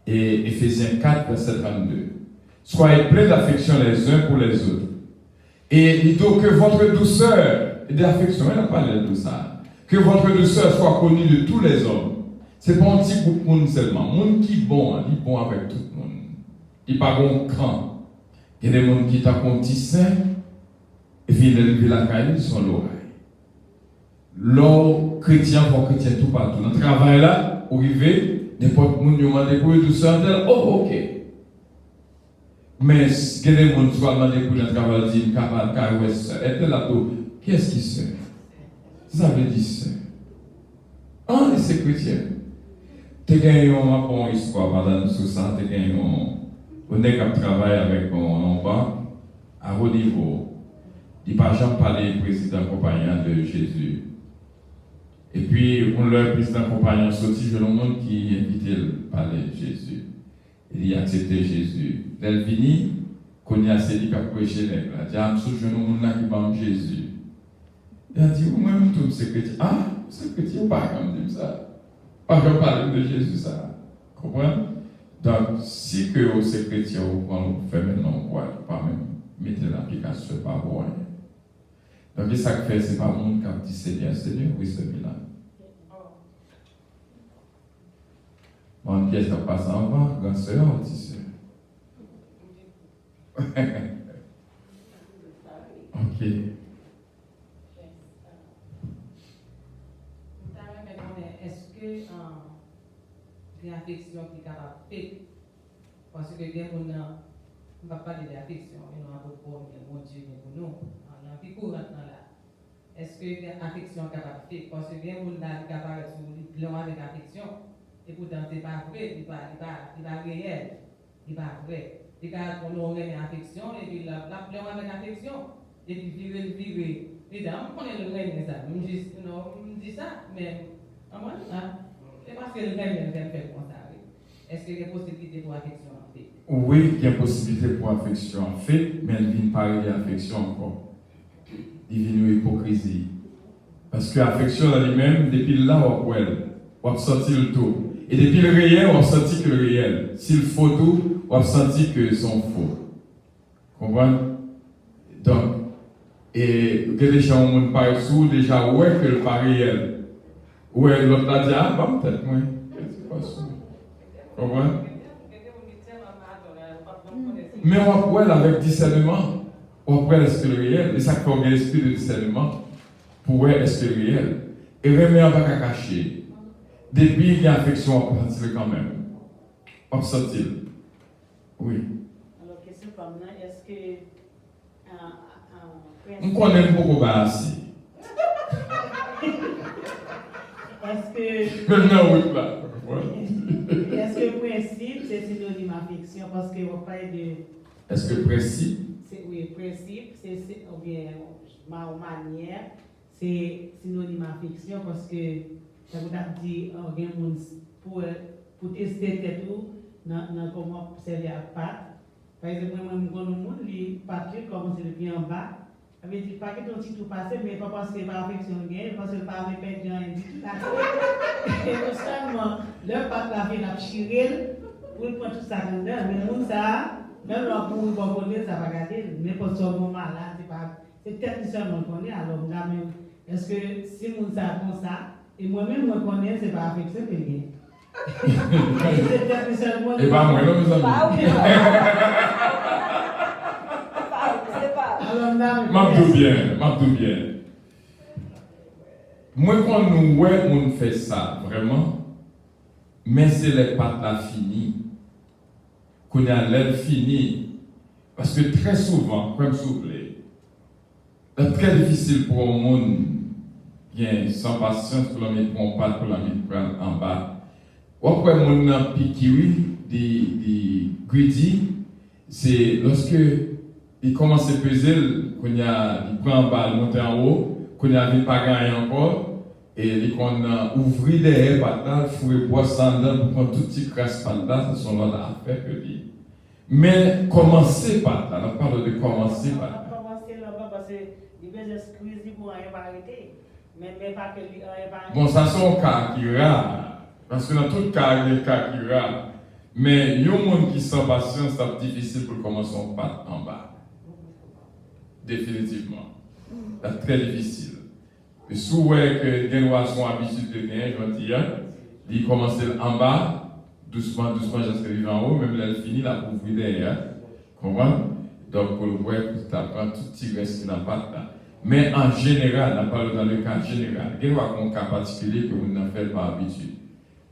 et Éphésiens 4, verset 32. Soyez plein d'affection les uns pour les autres. Et dites-vous que votre douceur, et d'affection, elle n'a pas l'air de ça, que votre douceur soit connue de tous les hommes. Ce n'est pas un petit groupe de monde seulement. Monde qui est bon, il est bon avec tout le monde. Il n'est pas bon cran. Il y a des gens qui t'ont un petit sein, et puis ils la caille, ils sont l'oreille. L'or chrétien pour chrétien tout partout. Dans le travail là, au arrivé, n'importe qui nous demande pour une douceur, oh ok. Mais si il y a des gens qui sont demandés pour le travail, ils disent capable, car ouais, et là, qu'est-ce qui se fait? Ça veut dire ça. Ah, c'est chrétien. Tu as gagné une bonne histoire pendant tout ça, tu as gagné un travail avec un banque à haut niveau. Il n'a pas jamais parlé président compagnon de Jésus. Et puis, on leur président compagnon sorti, je le monde qui invitait à parler de Jésus. Il a accepté Jésus. Elle vini, qu'on y a cédé qu'à prêcher les gars. Il a dit, je ne monde qui parle de Jésus. Il a dit, moi-même, tout c'est chrétien. Ah, c'est chrétien, pas comme ça. Pas comme parler de Jésus, ça. Comprenez? Donc, si que c'est chrétien, on fait maintenant, on ne pas même mettre l'application par rapport. Donc, ce que fait, ce n'est pas le monde qui a dit Seigneur, Seigneur, oui, celui-là. Mon pièce a passé en bas, grand soeur, petit soeur. Ok. Est-ce que l'affection qui est capable de faire? Parce que bien, on ne va pas parler d'affection, mais on a beaucoup de mon Dieu pour nous. On a plus courant là. Est-ce que l'affection est capable de faire? Parce que bien, on a capable de faire avec l'affection. Et pourtant, ce n'est pas vrai, il n'est pas réel, il n'est pas vrai. Et quand on a une affection, et puis la plein avec affection, et puis vivre. Et là, on connaît le règne, ça. On dit ça, mais en moi, c'est parce que le règne est fait comme ça. Est-ce qu'il y a des possibilités pour affection en fait? Oui, il y a possibilité pour affection en fait, mais elle vient pas de l'affection encore. Il vient une hypocrisie. Parce que l'affection elle-même, depuis là, on va sortir le tout. Et depuis le réel, on va sentir que le réel. S'il faut tout, on va sentir que sont faux. Comprenez? Donc, et que les gens ont parlé sous, déjà, ouais, que le pas réel. Ouais, l'autre a dit, ah, bah, peut-être, moi. C'est pas ça. Comprenez? Mais on va voir avec discernement. On va voir est-ce que le réel. Et ça fait un esprit de discernement. Pour voir est-ce que le réel. Et remet en bas à cacher. Depuis, il y a affection, on va sentir quand même. On va sentir. Oui. Alors, question comme là, est-ce que. On connaît beaucoup Bassi. Est-ce que. Maintenant, oui, là. Est-ce que principe, c'est synonyme affection? Parce qu'on parle de. Est-ce que principe? Oui, principe, c'est ou bien ma manière, c'est synonyme affection parce que. Ça vous a dit, pour tester tête dans comment servir à pâte. Par exemple, moi, je connais le monde, les pâtes, commencent depuis en bas. Ça veut dire pas que ton petit tout passé, mais pas parce que par affection gagne, parce que par répétition, il dit tout. Et non seulement, le pâte la fait la chirelle, pour prendre tout ça dedans, mais le monde, ça, même là, pour le bon côté, ça va garder, mais pour ce moment là, c'est peut-être seulement qu'on est, alors, est-ce que si le monde ça comme ça, et moi-même, je connais, c'est pas affection que j'ai. Et pas moi, non, mes amis. M'abdou bien. Moi, quand nous voyons, on fait ça, vraiment, mais c'est les pattes là finies. Qu'on a l'air fini. Parce que très souvent, comme s'il vous plaît, c'est très difficile pour un monde bien sans patience pour la mettre en pâte, pour la mettre en bas. Après, mon pikiwi, des greedy, c'est lorsque il commence à peser, qu'on y a, il prend en bas, monter en haut, qu'on y a pas gagné encore, et qu'on a ouvert derrière pâte là, il faut boire sans dents pour prendre tout petit crasse pâte là, ce sont là l'affaire que dit. Mais commencer pâte là, on parle de commencer pâte là. Commencer là-bas parce que il veut juste squeezer pour rien arrêter. Mais pas que bon, ça c'est un cas qui est rare. Parce que dans tout cas, il y a des cas qui sont rares. Mais il y a des gens qui sont patients, c'est difficile pour commencer en pâte en bas. Définitivement. C'est très difficile. Et si vous voyez que les gens sont habitués de gagner, je vais dire, ils commencent en bas, doucement, jusqu'à arriver en haut, même là, elle finit, la pour ouvrir derrière. Comment? Donc, pour le voir, tu apprends tout petit reste qui n'a pas là. Mais en général, on parle dans le cas général. Il y a un cas particulier que vous n'en faites pas habitude.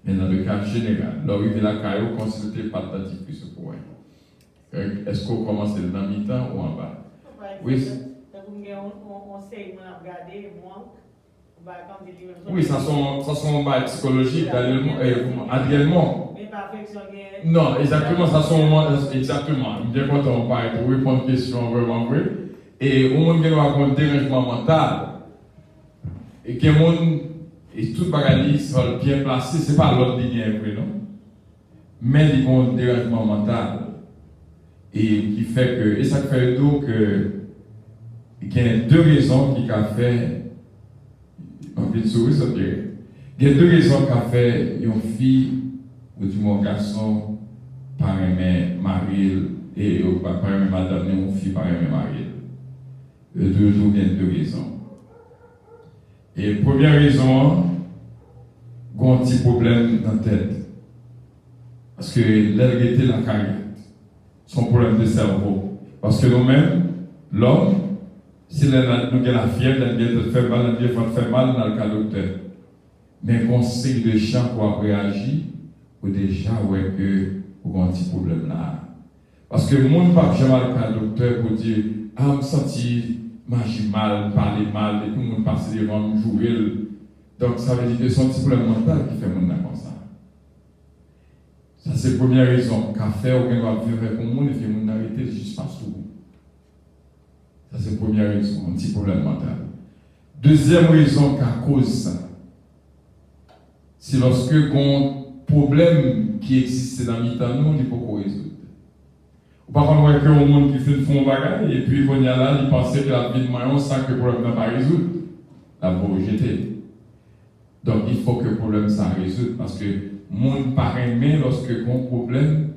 Mais dans le cas général, l'arrivée à la caillou, consultez pas de plus ce point. Est-ce qu'on commence dans mi-temps ou en bas? Oui. Oui, ça sont bas psychologiques, actuellement. Non, exactement, ça sont exactement. Je suis bien content de répondre à une question vraiment vraie. Et au monde qui a un dérangement mental, et que le monde, et tout le bagage sont bien placé, ce n'est pas l'autre ligne vrai, non? Mais il y a un dérangement mental. Et qui fait que, et ça fait donc que, il y a deux raisons qui ont fait, on vient de sourire, ça dirait. Il y a deux raisons qui ont fait une fille, ou du moins un garçon, par aimer Marie, et par aimer madame, une fille par aimer Marie. Il y a deux raisons. Et première raison, il y a un petit problème dans la tête. Parce que l'elle était la carrière, son problème de cerveau. Parce que nous-mêmes, l'homme, si nous avons la fièvre, nous avons fait mal, nous avons fait mal dans le cas docteur. Mais conseil de gens pour réagir, ou déjà ouais que vous avez un petit problème là. Parce que le monde ne peut jamais aller au docteur pour dire ah, je senti manger mal, parler mal, et tout le monde passe devant me jouer. Donc ça veut dire que c'est un petit problème mental qui fait le monde comme ça. Ça c'est la première raison. Qu'à faire, ou qu'on va vivre avec le monde et faire le monde arrêter juste pas sous. Ça c'est la première raison, un petit problème mental. Deuxième raison qu'à cause ça, c'est lorsque un problème qui existait dans le temps, nous, il ne peut pas résoudre. Par contre, on voit qu'il y a un monde qui fait le fond bagaille, et puis, quand il y a là, il pensait que la vie de moyen, sans que le problème n'a pas résoudre. La pour rejeter. Donc, il faut que le problème soit résoudre, parce que le monde paraît aimé lorsque il y a un problème,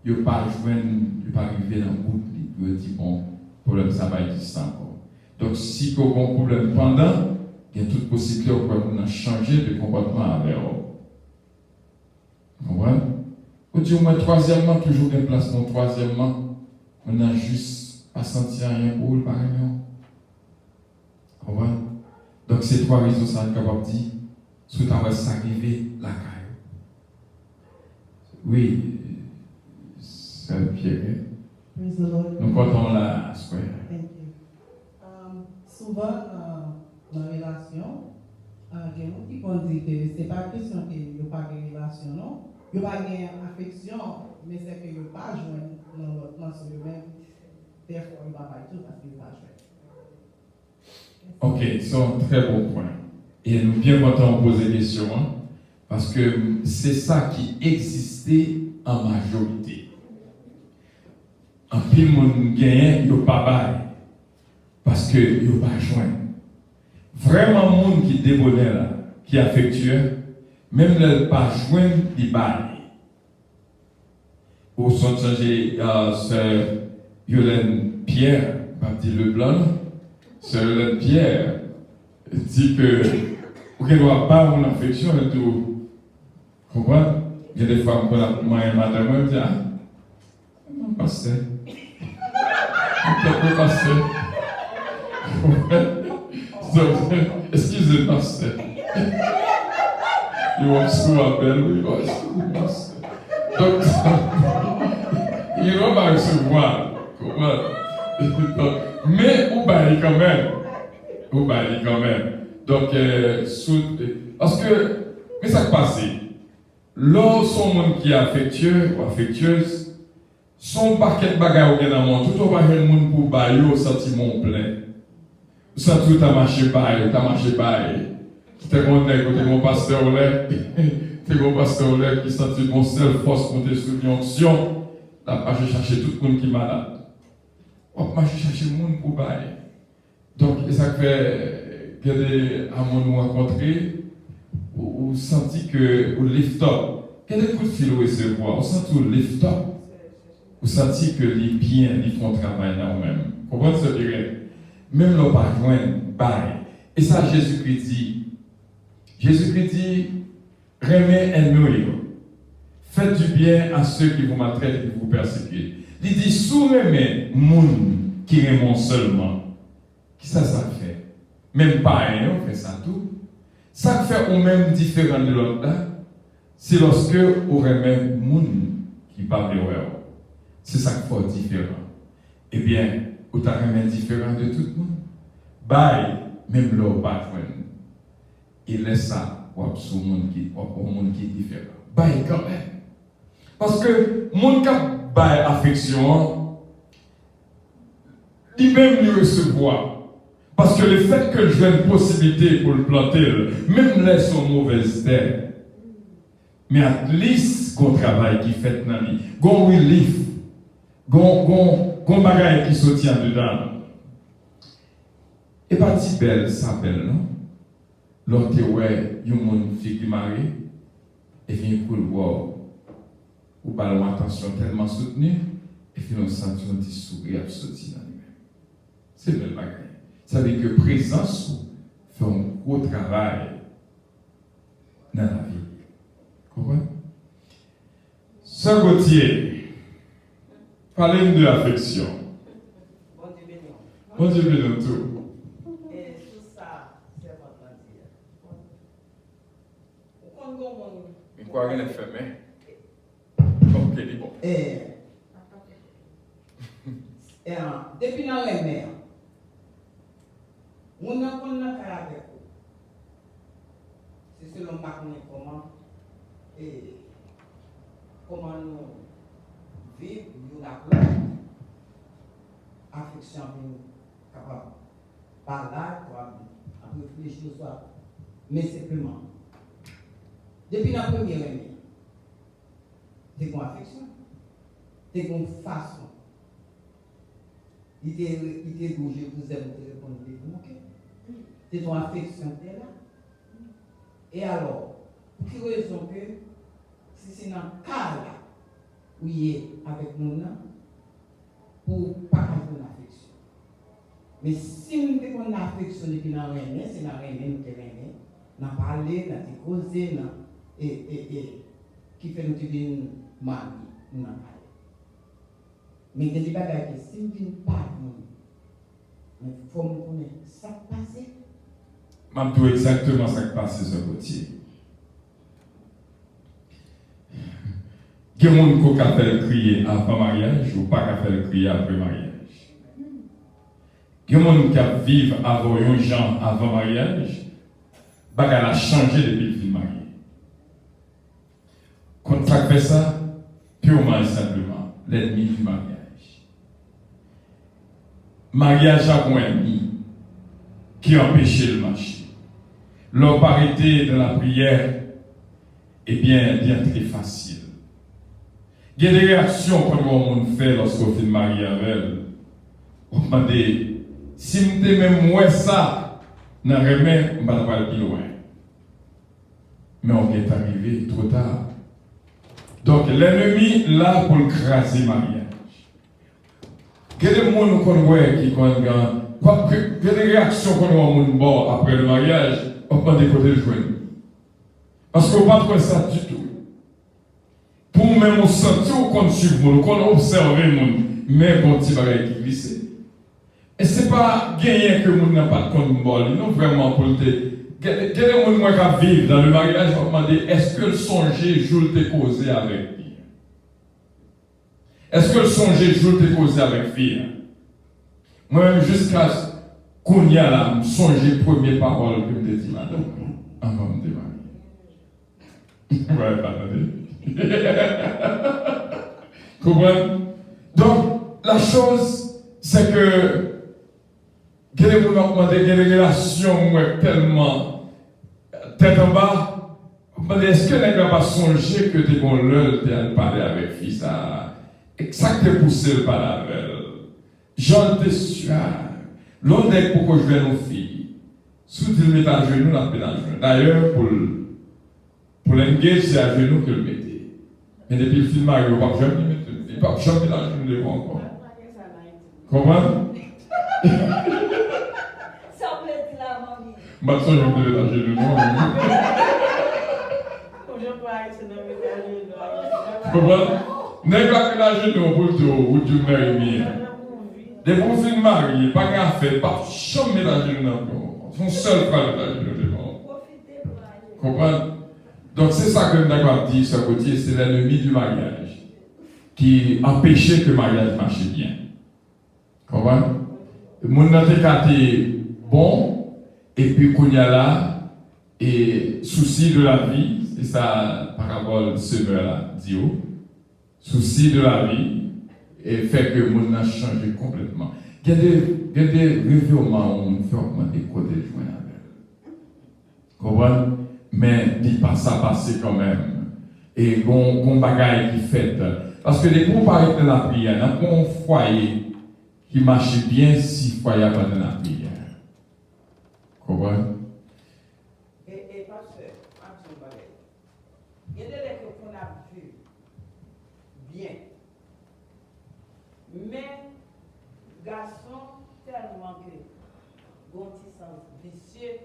il ne peut pas arriver dans le bout, il peut dire, bon, le problème, ça va exister encore. Donc, si il y a un problème pendant, il y a toute possibilité pour changer de comportement avec eux. Vous comprenez? Au dire, moi, troisièmement, toujours un placement. Troisièmement, on n'a juste pas senti rien pour le pareil. Vous comprenez? Donc, ces trois raisons, ça est capable de dire, sous ta voix, ça arrive, la caille. Oui, c'est Pierre. Nous comptons la square. Souvent, dans la relation, il y a des gens qui vont dire que ce n'est pas question qu'il n'y a pas de relation, non? Il n'y a pas d'affection, mais c'est qu'il n'y a pas joint dans l'autre sens lui-même. Des fois, il ne va pas tout parce qu'il n'y a pas joint. Ok, c'est un très bon point. Et nous bien content de poser des questions, hein, parce que c'est ça qui existait en majorité. En pile, monde gagnant, il n'y a pas bail. Parce qu'il n'y a pas joint. Vraiment, le monde qui débonnaient là, qui est affectueux, même le pas joint, il baille. Pour son changer, Sœur Yolène Pierre, pas dire le blanc, Sœur Yolène Pierre dit que vous ne doit pas mon affection et tout. Vous comprenez? Il y a des fois où moi et madame, je me dis, ah, non, pasteur. On peut passer. Excusez-moi, pasteur. Il va se appeler, oui, il va se pasteur. Donc, il ne va pas recevoir. Mais, on baille quand même. Vous baillez quand même. Donc, parce que, mais ça passe. Lorsqu'on monde qui est affectueux ou affectueuse, son paquet de bagages au dans le monde, tout au bas le monde pour bailler au sentiment plein. Vous sentez que tu as marché bail, tu as marché bail. Tu es mon pasteur là, tu es mon pasteur là qui sentit mon seul force pour te soutenir en action. Tu as cherché tout le monde qui est malade. On va chercher le monde pour bailler. Donc, ça fait que des amants nous rencontrés, ou senti que, ou lift up, quel coup de fil recevoir, on sent tout lift up, ou senti que les biens, ils font travail dans eux-mêmes. Comment ça dirait? Même leur pas joindre, bye. Et ça, Jésus-Christ dit, remets ennemi, faites du bien à ceux qui vous maltraitent et qui vous persécutent. Il dit, sous-remets, moun qui remont seulement. Qui ça fait? Même pas rien, on fait ça tout. Ça fait au même différent de l'autre là, c'est lorsque on remet moun qui parle de ouais. C'est ça qui fait différent. Eh bien, on t'a remet différent de tout le monde. Bye, même l'autre pas joindre. Il laisse ça pour un monde qui est différent. Bye quand même. Parce que mon cap bye affection, il même lui recevoir. Parce que le fait que j'ai une possibilité pour le planter, même là, sont mauvaises terres. Mais at least, qu'on travail qui fait dans la vie, qu'on relief, qu'on bagaille qui se tient dedans. Et pas si belle, ça belle, non? L'autre, ouais, il y a une fille qui marie, et vient pour le voir, ou pas l'attention tellement soutenue, et puis on sent un petit sourire sorti dans lui-même. C'est belle bagaille. Ça veut dire que présence fait un gros travail dans la vie. Comprenez? Saint Gauthier, parlez de l'affection. Bon Dieu bénisse tout. Et tout ça, c'est votre dire. Quand on Mais quoi qu'il ait fait, mais comme qu'il est bon. Depuis dans les mers, on a qu'on a fait avec vous. C'est selon ma comment et comment nous vivre, nous avons affection capable parler, après réfléchir soit, mais simplement. Depuis la première année, c'est une affection, c'est une façon. Il était bougé, vous avez téléphone, c'est ton affection qui est là. Et alors, pour quelle raison que, si c'est dans le cas là, où il est avec nous, pour pas avoir une affection. Mais si nous avons une affection depuis dans rien, c'est dans rien, nous avons nous avons parlé, nous avons causé, et qui fait nous devenir mari, nous avons parlé. Mais il y a des bagages qui, si nous ne venons pas, il faut nous connaître ça qui passe. Je vais exactement ça qui passe ce côté. Il y a des gens qui ont fait crier avant le mariage ou pas qui ont fait crier après le mariage. Il y a des gens qui vivent avant un gens avant le mariage, bagage a changé depuis le film marié. Quand ça fait ça, purement et simplement, l'ennemi du mariage. Mariage a un ennemi qui empêche le marché. Leur parité de la prière est bien très facile. Il y a des réactions que on fait lorsqu'on fait marier avec elle. On demande, si je me même moi ça, je ne vais pas aller plus loin. Mais on est arrivé trop tard. Donc l'ennemi là pour craser le mariage. Il y a des gens qui ont des réactions qu'on a après le mariage, on ne peut pas décoder le joint. Parce qu'on ne peut pas trouver ça du tout. Pour même on sentir qu'on suit le monde, qu'on observe le monde, mais qu'on petit bagage qui glisse. Et ce n'est pas gagner que le monde n'a pas de compte bon, non vraiment pour le il y a des gens qui vivent dans le mariage, on va demander est-ce que le songer joue te causer avec lui? Est-ce que le songer joue te causer avec lui? Moi-même, jusqu'à qu'on y a là, je songe première parole que je me dis, madame, avant de me démarrer. Ouais, pas comprenez? Donc, la chose, c'est que, quelle est des relations tellement tête en bas, est-ce que tu n'as pas songé que tu es bon l'heure de parler avec fille, ça, exactement poussé le parler avec elle? J'en te suis. L'autre est pour que je vienne aux filles. Sous il met à genoux, la peine à genoux. D'ailleurs, pour l'engage, c'est à genoux que le mettez. Mais depuis le film, il ne va pas jamais mettre. Il ne va pas jamais à genoux devant encore. Comment? Ça peut être là, mamie. Maintenant, je me mets à genoux. Comment? N'est pas que la genoux pour tout, ou tu me des profils mariés, pas qu'à faire, pas jamais la genoux encore. Son seul frère la genoux devant. Comprenez? Donc c'est ça que nous avons dit, ce côté, c'est l'ennemi du mariage qui empêchait que le mariage marche bien. Comprenez? Mon été bon, et puis qu'on y a là, et souci de la vie, c'est ça, parabole semeur là, dit, souci de la vie, et fait que le monde a changé complètement. Il y a des revirements où on fait augmenter le côté de joindre avec. Comprenez? Mais il pas ça passer quand même. Et on bagaille qui fait. Parce que les groupes arrêtent de la prière, dans un foyer qui marche bien si le foyer pas de la prière. Comprenez? Et pasteur, il y a des lettres qu'on a vues bien. Mais, garçon, tellement que, bon petit sens vicieux,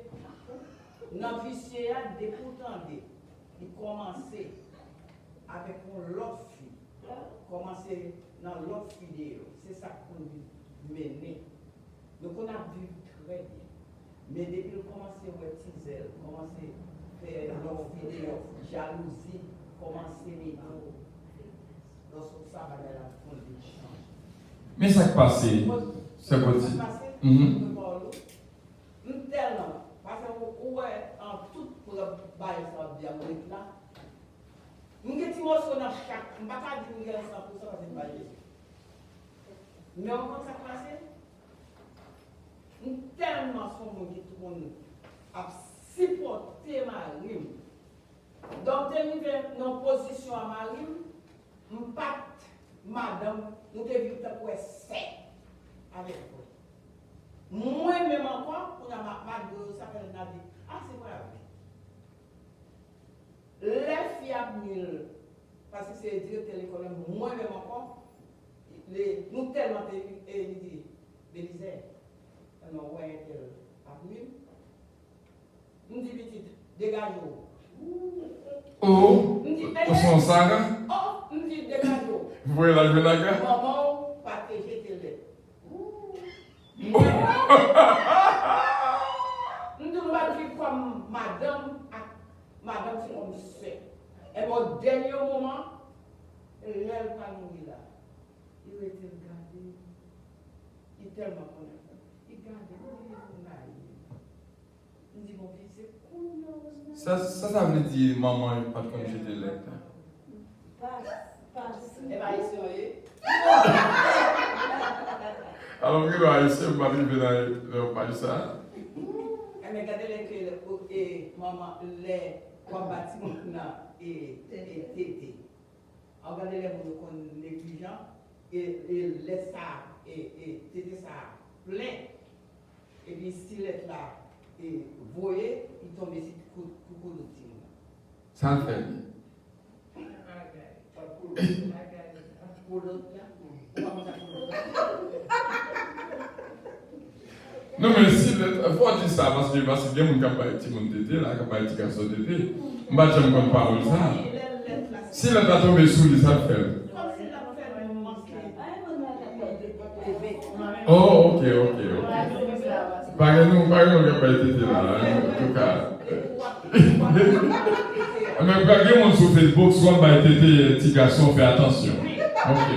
notre vicieux a découtandé, il commençait avec l'autre fille, commençait dans l'autre fille, c'est ça qu'on dit, mener. Donc on a vu très bien. Mais depuis qu'on commence à voir teaser, commencer à faire leur vidéo, jalousie, commencer à mettre lorsque ça va dans la fond de change. Mais ça qui passe, c'est quoi dit? Tellement, parce que ouais, en tout pour le bail ça diabolique là. Nous que tu morceau dans chaque, on va pas dire que 100% c'est pas juste. Mais on commence à passer. Nous tellement sommes qui tout le monde a supporté Marim. Donc t'es dans position à Marim, impact madame, nous te vu pour sec avec vous. Moi-même encore, on a ma s'appelle Nadia. Ah, c'est quoi les fiables, parce que c'est directeur de l'école, moi-même encore, nous tellement Bélisée, on ouais, avenue. Nous dit petit, dégagez-vous. Oh, au son saga? Oh, nous dit dégagez-vous. Vous voyez la jeune gars? Maman, partager tes lettres. Nous devons vivre comme madame, c'est comme ça. Et au dernier moment, elle va mourir là. Il va être regardé. Il est tellement content. Il garde, il dit, mon fils, c'est cool. Ça veut dire maman n'est pas comme j'étais là. Elle va essayer. Alors, il va essayer de m'arriver dans le pays ça. Mais regardez les maman, les bâtiments et tété. Regardez les gens négligents et les ça et tété ça plein. Et puis, s'il est là, et voyez, il tombe ici, coucou le petit. Ça le fait. Pour l'autre là, Non, mais si, il faut dire ça parce que bien mon campagne petit monde d'été, la campagne petit garçon d'été, je ne sais pas parole ça. Si le tas tombé sous lui, ça le fait. Oh, ok. Par exemple, campagne d'été là, en tout cas. Même quand il y a sur Facebook, soit par été, petit garçon, fais attention. Ok.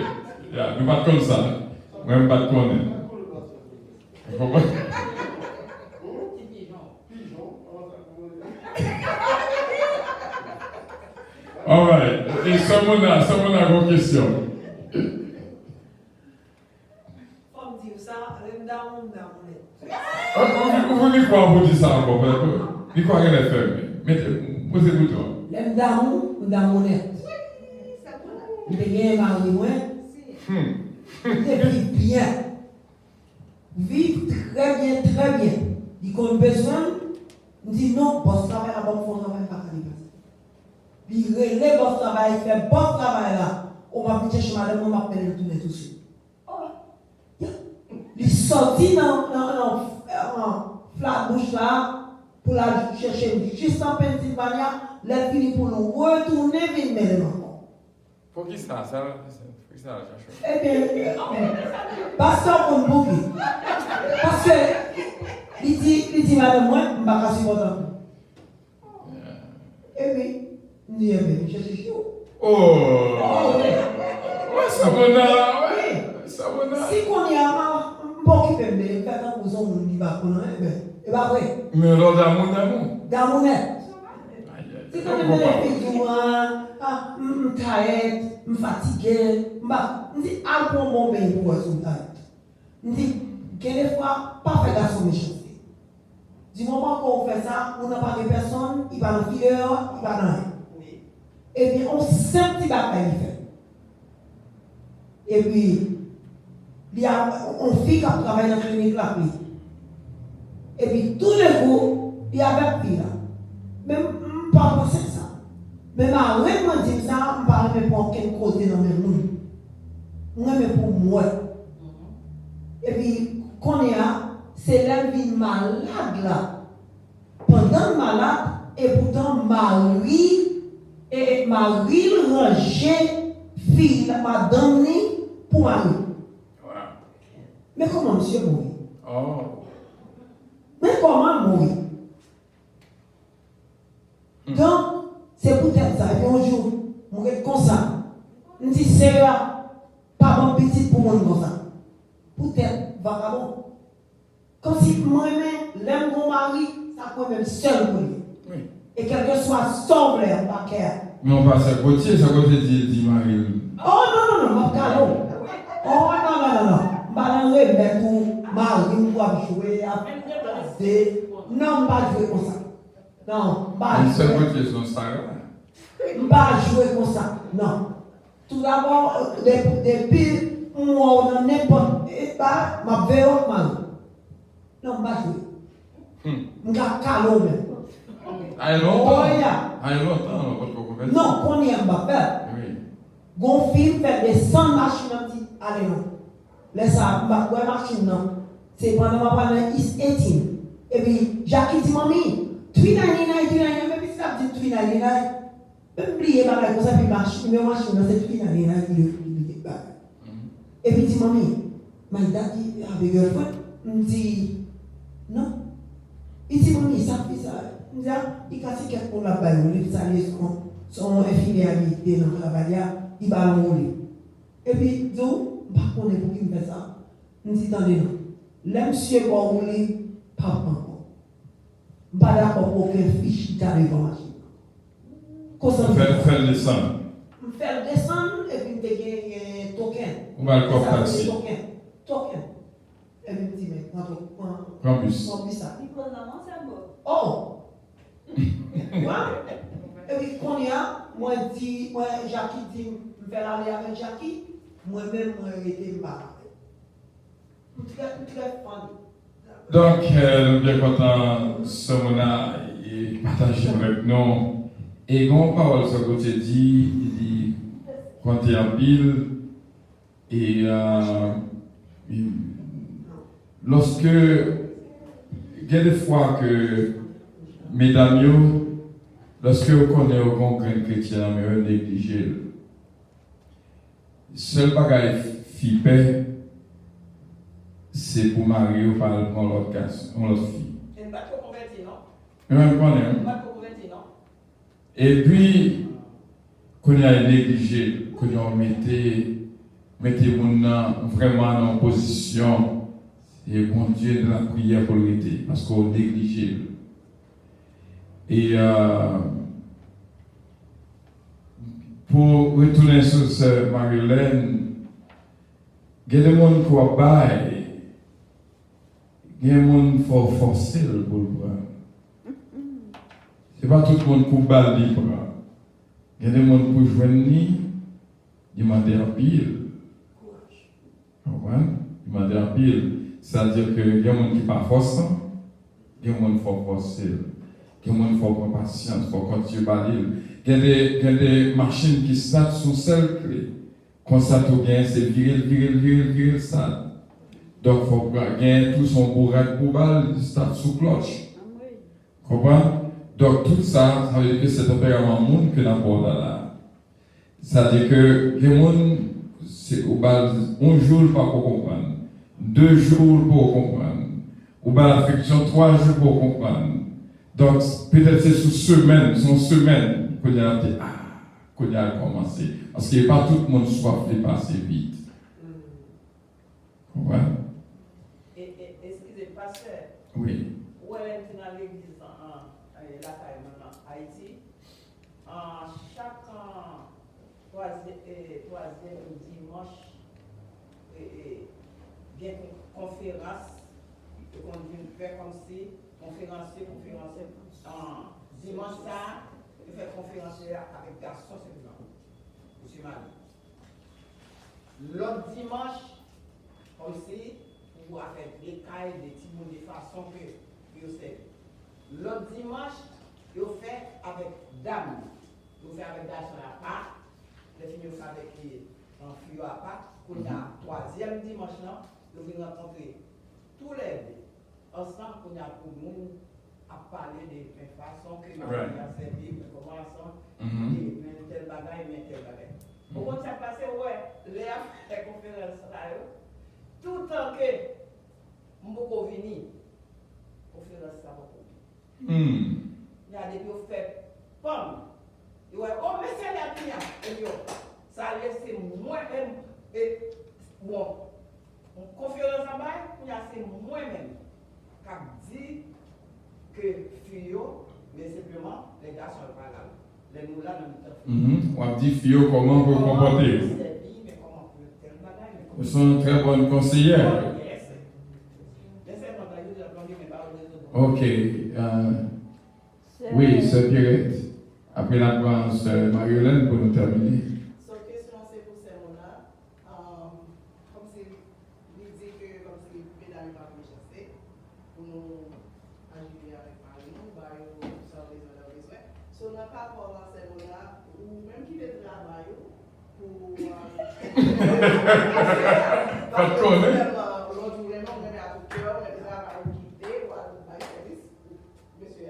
Nous ne pas comme ça. Moi, je ne pas connaître. All right. Et someone a une question. Comme dire ça, dans Vous voulez quoi pour dire ça encore? Vous quoi qu'elle est fermée? Posez-vous toi. L'aime d'amour ou d'amourette. Il est bien marié, moi. Il vit bien. Vivre très bien. Il a besoin. Il dit non, bon travail, la bonne fois, travail, pas de il relève bon travail, il fait bon travail là. On va venir chercher madame, on va appeler le tourner tout de suite. Il sortit dans la bouche là pour la chercher juste en Pennsylvania, les fini pour nous retourner venir mêler encore. Pour qui ça? Eh bien, pasteur pour nous bouger. Parce que, il dit madame, moi, je ne vais pas supporter. Eh oui, il dit, eh bien, je suis chaud. Oh! Ouais, ça va là, ouais. Ça va là. Si on y a un bon qui peut me faire un cousin, on n'y va pas, et pas vrai. Mais alors, d'amour. D'amourette. Si on me fait du moins, je suis tired, je suis fatigué, je dis, ah, pour mon bien pour être tired. Je dis, quelquefois, pas faire garçon méchant. Du moment qu'on fait ça, on n'a pas de personne, il va dans le fileur, il va dans rien. Et puis, on sait un petit bagaille fait. Et puis, il y a une fille qui travaille dans la clinique là. Et puis, tous les jours, il y a une fille là. Même, je ne parle pas de ça. Mais ma vraiment dit ça, je ne parle pas pour aucun côté dans le monde. Moi, mais pour moi. Et puis, qu'on y a, c'est la vie malade là. Pendant malade, et pourtant, Marie rangeait fille, madame, pour Marie. Voilà. Mais comment monsieur mourit? Oh. Mais comment mourir? Donc, c'est peut-être ça. Et un jour, mourir comme ça. On dit, c'est là, pas bon petit pour moi comme ça. Peut-être vagabond. Comme si moi-même, l'aime mon mari, ça peut même seul pour lui. Oui. Et quel que soit son blé, on va faire. Mais on passe à côté, ça côté dit Marie. Oh non, non, non, oh non. Balangue, mais pour mari, pour jouer, non, on va jouer comme ça. Non, on va Une seule jouer. côté, son Sarah. On va jouer comme ça. Non. Tout d'abord, depuis moi, on n'importe quoi, ma vélo, man. Non, on va jouer. On va calmer même. Ah, longtemps. Oh, yeah. Ah, longtemps, votre conversation. Non, qu'on y a pas faire. Oui. Gon film fait des 100 machines en petit. Allez, non. Laisse ça, ma machine, non. C'est pendant ma pendant East 18. Et puis, Jackie dit, mamie, 399, même si ça dit 399, même oublier, ma comme ça, puis machine, c'est 399, et puis, dit, mamie, my daddy have a girlfriend. Je dis, non. Il dit, mamie, ça fait ça. Je dis, il casse quelque chose là-bas, il ça son infidélité dans la balia, il va l'enrouler. Et puis, donc, par contre, pour qui me fait ça? Je dis, attendez, non. Là, monsieur va rouler, pas encore. Je ne suis pas d'accord pour aucun fiche qui t'arrive en machine. Faire descendre. Faire descendre et puis te gagner un token. Ou mal comme taxi. Token. Et puis me dit, mais quand Campus. on ça. Il prend la main, c'est bon. Oh! Et puis quand il y a, moi Jackie dit, je vais aller avec Jackie, moi-même, je vais être mal. Très fan. Donc, nous sommes bien contents de ce moment et partager avec nous. Et quand parole sur côté dit, il dit, quand tu es en pile, et lorsque, il y a des fois que, mesdames, lorsque vous connaissez au congrès chrétien, mais vous négligez, seul bagage fipe, c'est pour marier ou pas prendre l'autre fille. Il ne va pas convertir, non? Même qu'on Il ne est. va pas convertir, non? Et puis, qu'on a négligé, qu'on a mettez mon vraiment en position, et bon Dieu de la prière pour l'aider, parce qu'on négligé. Et pour retourner sur ce Marie-Hélène, il y a des gens qui ont baillé, il y a des gens qui ont forcé pour le prendre. Ce n'est pas tout le monde qui bat libre. Il y a des gens qui joignent, demander en pile. Demander en pile. C'est-à-dire qu'il y a des gens qui ne sont pas forçants, il y a des gens qui sont forcés. Il y a des gens qui font patience, il faut continuer à parler. Il y a des machines qui startent sous seule clé. Quand ça tout bien, c'est viril, ça. Donc, il faut gagner tout son bourraque pour balle, il start sous cloche. Comprends? Donc, tout ça, ça veut dire que c'est un tempérament monde que n'importe là. C'est-à-dire que les gens, c'est au bas, un jour pas pour comprendre, 2 jours pour comprendre, au bas l'affection 3 jours pour comprendre. Donc, peut-être c'est son semaine qu'on a dit, qu'on a commencé. Parce qu'il n'y a pas tout le monde soif de passer vite. Ouais. Excusez, pasteur. Oui. Où est dans l'église en Haïti? Chaque troisième dimanche, il y a une conférence. On fait comme si conférencier. Dimanche, ça, il fait conférencier avec garçon, c'est ça. Monsieur Mali. L'autre dimanche, aussi, pour faire des cailles, des petits mots de façon que vous savez. L'autre dimanche, il fait avec dame. Il fait avec garçon à part. Les filles fait avec un fille à part. Pour la troisième dimanche, il vient rencontrer tous les deux. Ensemble, qu'on a pour nous à parler de façon que nous avons servi, comment ensemble, mais tel bagage. Au moment où passé, ouais, les conférences là, tout le temps que Mboko vini, conférence ça beaucoup. Il y a des gens qui fait pomme. Il y a oh mais c'est la pia. Et yo, ça laisse moins et bon. On conférence en bas, il y a c'est moi même qui dit que fio, mais simplement les gars sont pas là. Les nous là dans le temps. On dit Fio comment vous comporter. Vous sont une très bonne conseillère. Ok. Oui, Sœur Pierrette. Après la gloire, Sœur Marie-Hélène pour nous terminer. Son question, c'est pour ces mots-là. Comme c'est, il dit que comme c'est pédale pas me chasser, pour nous agir avec Marie, bah, ça besoin de besoin. Sur le cas pour ces mots-là, ou même qui le travail, pour. Pas de connaître. L'autre vraiment, on est à tout cœur, mais déjà, à quitter ou à service, monsieur.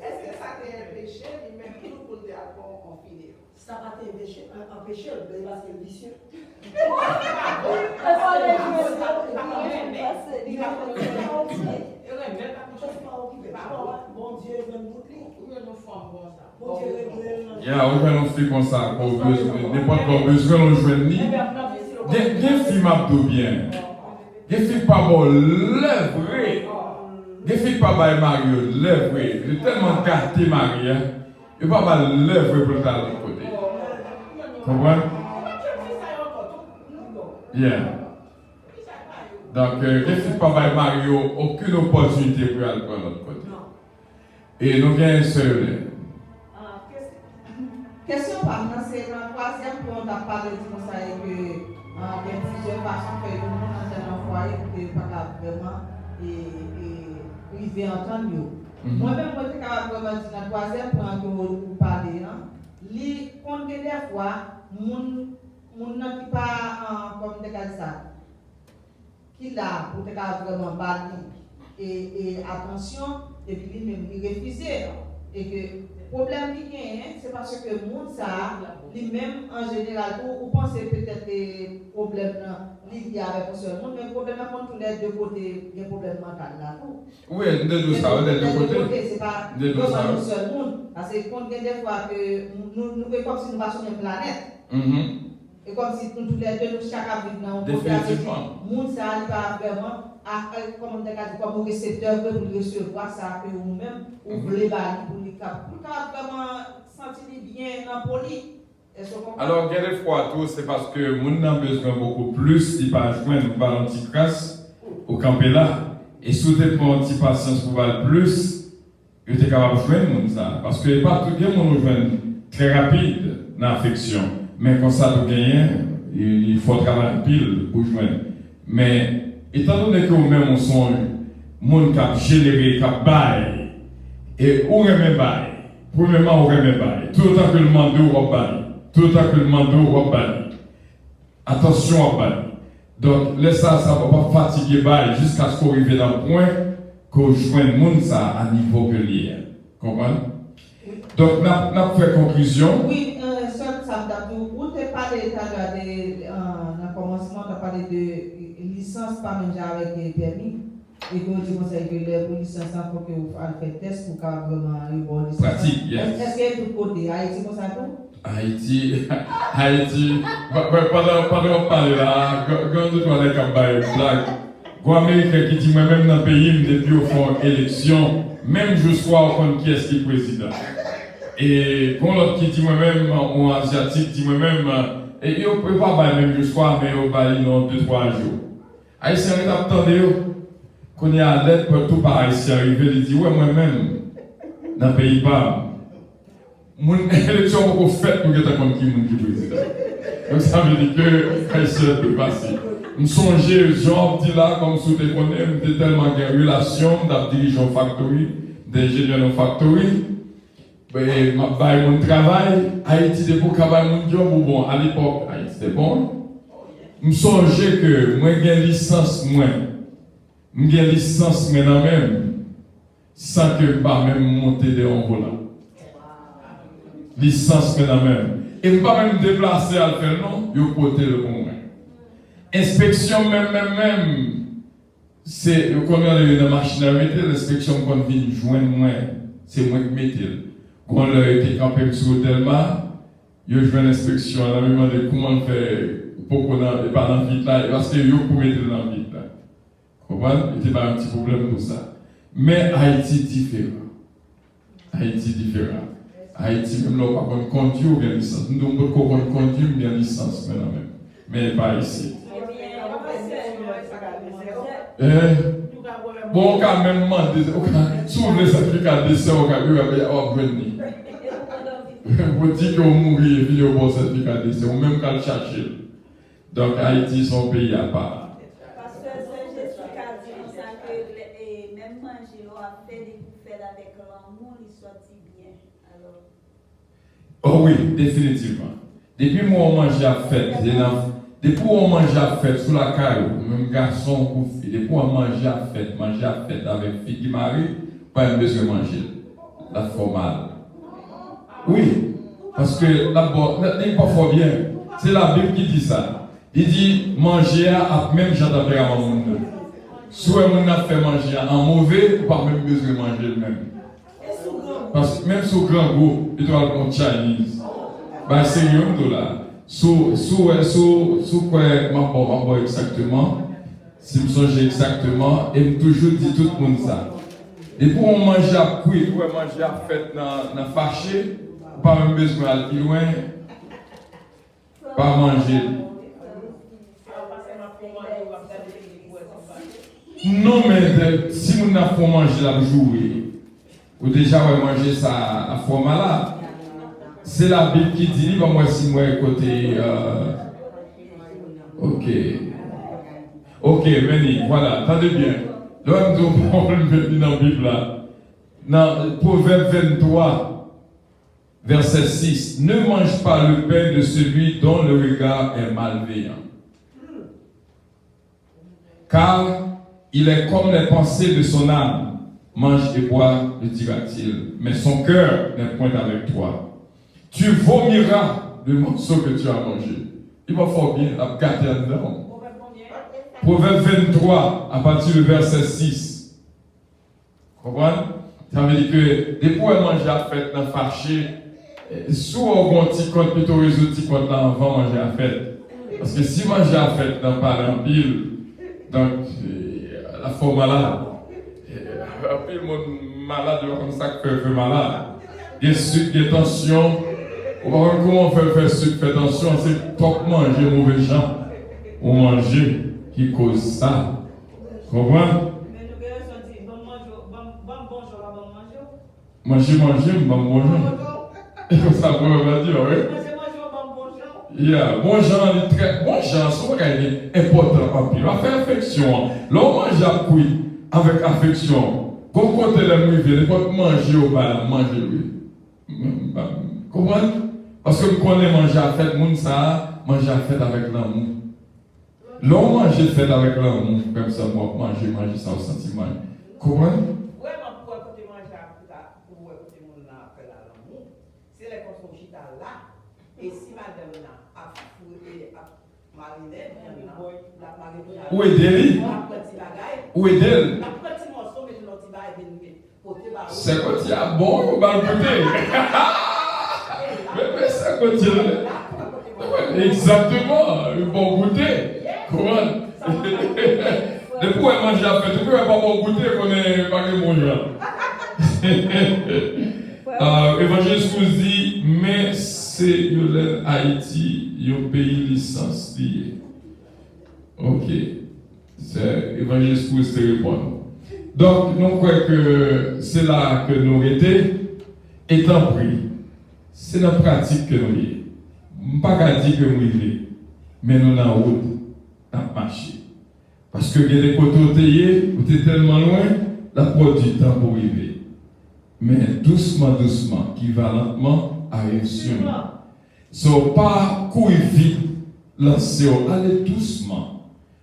Est-ce que ça t'est un péché, même tout pour te avoir en fidèle? Ça va t'empêcher, parce que c'est vicieux. Bon Dieu, il va nous Il y a aucun fait comme ça, pour n'importe quoi besoin, on joue ni. Des filles m'abdou bien. Des filles pas bon, lèvres. Des filles pas bail Mario, lèvres. Il est tellement gâté Marie, il va pas lèvres pour t'aller de côté. Comprenez? Yeah. Donc, des filles pas bail Mario, aucune opportunité pour aller de l'autre côté. Et nous gagnons seul. Question par moi, c'est la troisième point, on a parlé de ça et que il y a plusieurs façons que le monde dans un foyer pour ne pas vraiment arriver à entendre. Moi-même, je suis capable de dire la troisième point que vous parlez, les comptes des fois, mon qui pas comme des cas ça, qui là pour te vraiment battre et attention, et puis lui-même il refusait et que problème qui gagne, c'est parce que le monde ça, lui-même en général, ou pensez peut-être que problème lié avec un seul monde, mais le problème contre tous les deux côtés, il y a un problème mental là. Oui, de deux ça, de deux côtés. C'est pas un seul monde. Parce que quand il y a des fois que nous comme si nous passons sur une planète. Et comme si nous tous les deux, nous chacun vivons dans un monde. Le monde ça, il va vraiment, comme un récepteur pour recevoir ça que vous-même, vous voulez pour vraiment sentir bien dans le poli. Alors, quelquefois, tout, c'est parce que le monde a besoin beaucoup plus, il va joindre par un petit crasse au camper là. Et si vous avez un petit patience pour voir plus, vous êtes capable de joindre le monde ça. Parce que pas tout le monde joindre très rapide dans l'affection. Mais quand ça vous gagne, il faut travailler pile pour joindre. Mais étant donné que vous-même on songe, le monde qui a généré, qui a baillé, et où remet bail, premièrement, où remet bail, tout autant que le manteau ou bail, tout autant que le manteau ou bail. Attention à bail. Donc, laissez ça ne va pas fatiguer bail jusqu'à ce qu'on arrive dans le point qu'on joigne le monde ça à niveau que l'hier. Comprenez? Donc, on a fait conclusion. Oui, ça m'a dit, où tu parlé dans le commencement, tu as parlé de licence, pas même avec des permis. Et que tu conseilles que les licences, il faut que vous fassiez des tests pour vraiment avoir une bonne licence. Pratique, yes. Est-ce qu'il y a tout côté? Haïti, comme ça tout? Haïti, pendant qu'on parle là, quand nous avons des campagnes blagues, les Américains qui disent moi-même dans le pays, depuis au fond élection, même je sois au fond qui est-ce qui est président. Et quand l'autre qui dit moi-même, ou asiatique dit moi-même, et ils ne peuvent pas même je sois, mais ils vont 2-3 jours. Haïtien, ils attendent qu'on y a l'aide pour tout par Haïtien arriver, ils disent ouais, moi-même, dans le pays bas. Mon élection qu'on fait pour que tu aies qui est président. Donc ça veut dire que Haïtien peut passer. Je songe, Jean dit là, comme sous tes connais, je tellement de relations, de dirigeants factory, d'ingénieurs factory. Je travaille mon travail, Haïti c'est pour travailler mon job, ou bon, à l'époque, Haïti c'était bon. Je songe que moi j'ai une licence, j'ai une licence maintenant même, sans que je ne même monter de en volant. Licence maintenant même. Et je ne pas même déplacer à le faire, non, je côté le convaincre. Inspection même, c'est qu'on a une machine à mettre, l'inspection qu'on vient joindre moi, c'est moi qui mette. Quand on a été campé sur l'hôtel, je joue l'inspection, on a demandé comment faire pour qu'on n'ait pas dans le vide là, parce que yo pour mettre dans le vide là. Vous comprenez? Il n'y a pas un petit problème pour ça. Mais Haïti différent. Haïti différent. Haïti, même là, on va conduire ou bien licence. Nous devons conduire ou bien licence maintenant même. Mais pas ici. Bon, quand même, si vous voulez certificat de décès, on va venir. Vous dites qu'on mourit et puis on va certificat de décès, ou même quand chercher. Donc Haïti, son pays à part. Parce que c'est Jessica dit que même manger, on a fait des bouffées avec l'amour, il sortit bien. Alors. Oh oui, définitivement. Depuis moi, on mange à fête, depuis on mange à fête sous la caille, même garçon ou fille, depuis on mange à fête avec fille qui marie, pas besoin de manger la formale. Oui, parce que d'abord, n'est pas fort bien. C'est la Bible qui dit ça. Il dit manger à même j'entends à mon monde. Soit on a fait manger en mauvais, ou pas même besoin de manger le même. Parce que même sous grand goût, il doit le Chinese. Ben c'est $1. Sous quoi je exactement, si je me songe exactement, et je toujours dit tout le monde ça. Et pour on manger à couille, pour manger à fête dans fâché, pas même besoin d'aller plus loin, pas manger. Non, mais si on a fait manger la jouer, ou déjà on manger ça à format là, c'est la Bible qui dit, moi si moi côté. Ok, Benny, voilà, attendez bien. Là, on va le mettre dans la Bible là. Dans Proverbe 23, verset 6, ne mange pas le pain de celui dont le regard est malveillant. Car il est comme les pensées de son âme. Mange et bois, le dira-t-il, mais son cœur n'est point avec toi. Tu vomiras le morceau que tu as mangé. Il va fort bien, la gâter dedans. Proverbe 23, à partir du verset 6. Vous comprenez? Ça veut dire que depuis qu'on mange à fête dans fâché, soit on petit compte plutôt résoudre petit compte là avant manger à fête. Parce que si manger à fête dans parler en pile, donc la forme malade, un pile monde malade comme ça que fait malade. Il y a sucre, il y a tension. Comment on fait sucre, fait tension, c'est top manger mauvais gens. Ou manger qui cause ça. Vous comprenez? Manger, bon. Ça peut me dire, oui. Yeah, bon genre, c'est important en pile. On fait affection. L'on mange à couille avec affection. Quand on est là, il faut manger au bal, manger lui. Comment? Parce que quand on mange à fête, moun ça, manger à fête avec l'amour. L'on mange fête avec l'amour, comme ça, moi, manger ça au sentiment. Comment? Et si madame a mariné, où est Deli? Où est Deli? C'est quoi tu as bon ou mal goûté? Mais c'est quoi tu as? Exactement, bon goûter. Comment? Depuis qu'on mange à fête, depuis qu'on n'a pas bon goûter, qu'on est pas que bon genre. Évangéliste nous dit, mais c'est Haïti, un pays licencié. Ok. C'est Évangéliste nous répond. Donc, nous croyons que c'est là que nous étant pris. C'est la pratique que nous y. Je ne pas dire que nous y mais nous en route, nous marché. Parce que les côtés où tu es tellement loin, la produit du temps pour arriver. Mais doucement, qui va lentement, arrive sur nous. So, pas courir vite, lancer, allez doucement.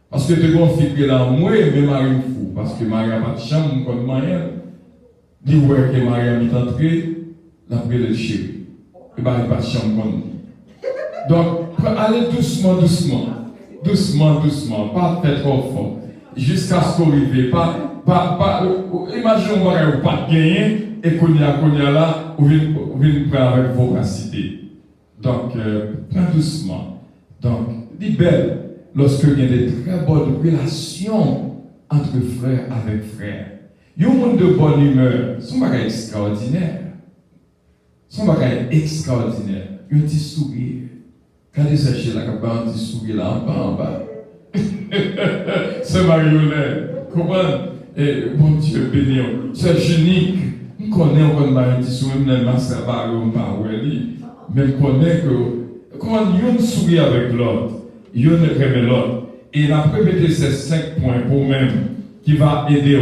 Parce que tu confies que là, moi, mais Marie fou. Parce que Marie n'a pas de chambre, comme Marie. Dit ouais que Marie a mis entrée, la prière de chérie. Et Marie n'a pas de chambre comme nous. Donc, allez doucement, pas faire trop fort. jusqu'à ce qu'on arrive. Imaginez, vous pas gagner et qu'on y a là, vous venez prendre avec voracité. Donc, prends doucement. Donc, dis belle, lorsque il y a des très bonnes relations entre frères avec frères. Il y a un monde de bonne humeur, son bagage extraordinaire. Son bagage extraordinaire. Un petit sourire. Quand il s'agit là, il y a un petit sourire là, en bas. C'est marionnette. Comment? Et mon Dieu béni. C'est unique. On connaît encore un petit sourire, même master baron, mais on connaît que comment on sourit avec l'autre, on remet l'autre. Et il a répété ces 5 points pour même qui va aider.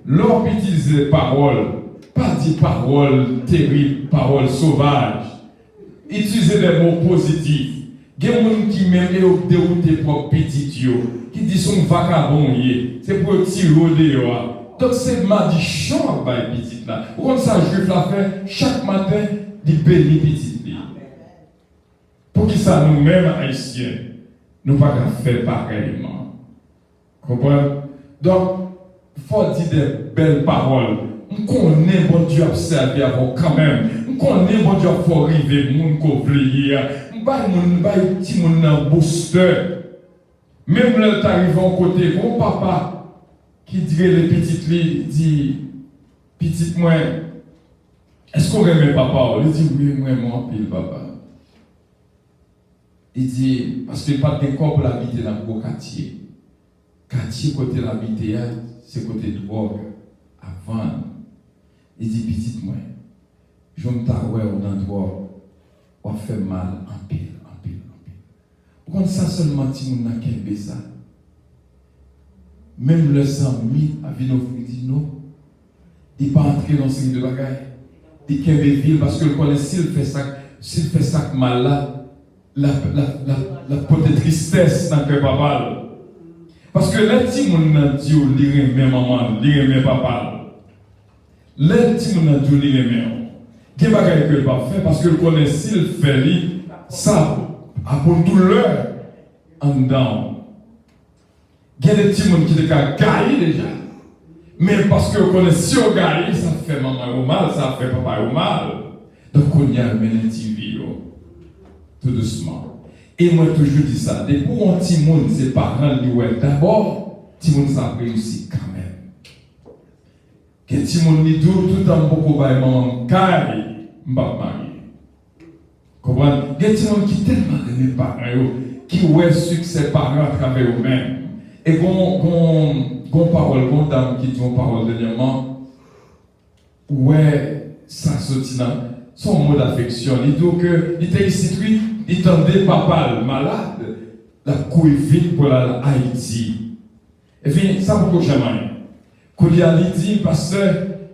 L'homme utilise les paroles, pas des paroles terribles, paroles sauvages. Utilisez des mots positifs. Il y a des gens qui même déroutent tes propres petits, qui disent son vagabond, c'est pour tirer au dehors. Donc c'est madichon à les petites là. Quand ça juif l'a fait, chaque matin, il bénit petites là. Pour qui ça nous-mêmes haïtiens, nous ne pouvons pas faire pareillement. Comprenez? Donc, il faut dire des belles paroles. On connaît bon Dieu à servir avant quand même. On connaît bon Dieu à faire arriver mon couvrier. On va petit mon booster. Même là t'arrives en côté, mon papa qui dirait les petites filles dit petite moi. Est-ce qu'on aime papa? Il dit oui, moi mon pile papa. Il dit parce qu'il n'y a pas de corps pour l'habiter dans le beau quartier. Quartier côté l'habiter, c'est côté drogue. Avant, il dit petite moi, je me t'arrête au endroit où on fait mal en pile. Pourquoi ça seulement si on n'a qu'un ça? Même le sang mis à Vinofridino, il n'est pas entré dans ce de bagaille. Il est ville parce que le s'il fait ça mal là, la peut-être tristesse dans le cœur papa. Parce que les petits gens dit lire mes maman, lire mes papa. Les petits gens dit lire mes maman. Quel bagaille que le pas fait parce que le connaît s'il fait ça. Après tout l'heure, en dedans, il y a des petits gens qui ont gagné déjà. Mais parce que vous connaissez, si on gagne, ça fait maman au mal, ça fait papa au mal. Donc on y a un petit vidéo, tout doucement. Et moi, toujours dis ça, dès pour un petit monde, ses parents lui ouais d'abord, petit monde ça réussit quand même. Que petit monde dit tout en beaucoup de maman, carré, m'bap marié. Comprenez? Il y a des gens qui tellement aiment les parents, qui ont succès parents à travers eux-mêmes. Et qu'on parole, qu'on dame qui dit une parole dernièrement, ouais, ça sortit dans son mot d'affection. Il dit que, il était ici, il tendait papa malade, la couille vite pour la Haïti. Et puis, ça ne peut jamais. Quand il a dit, parce que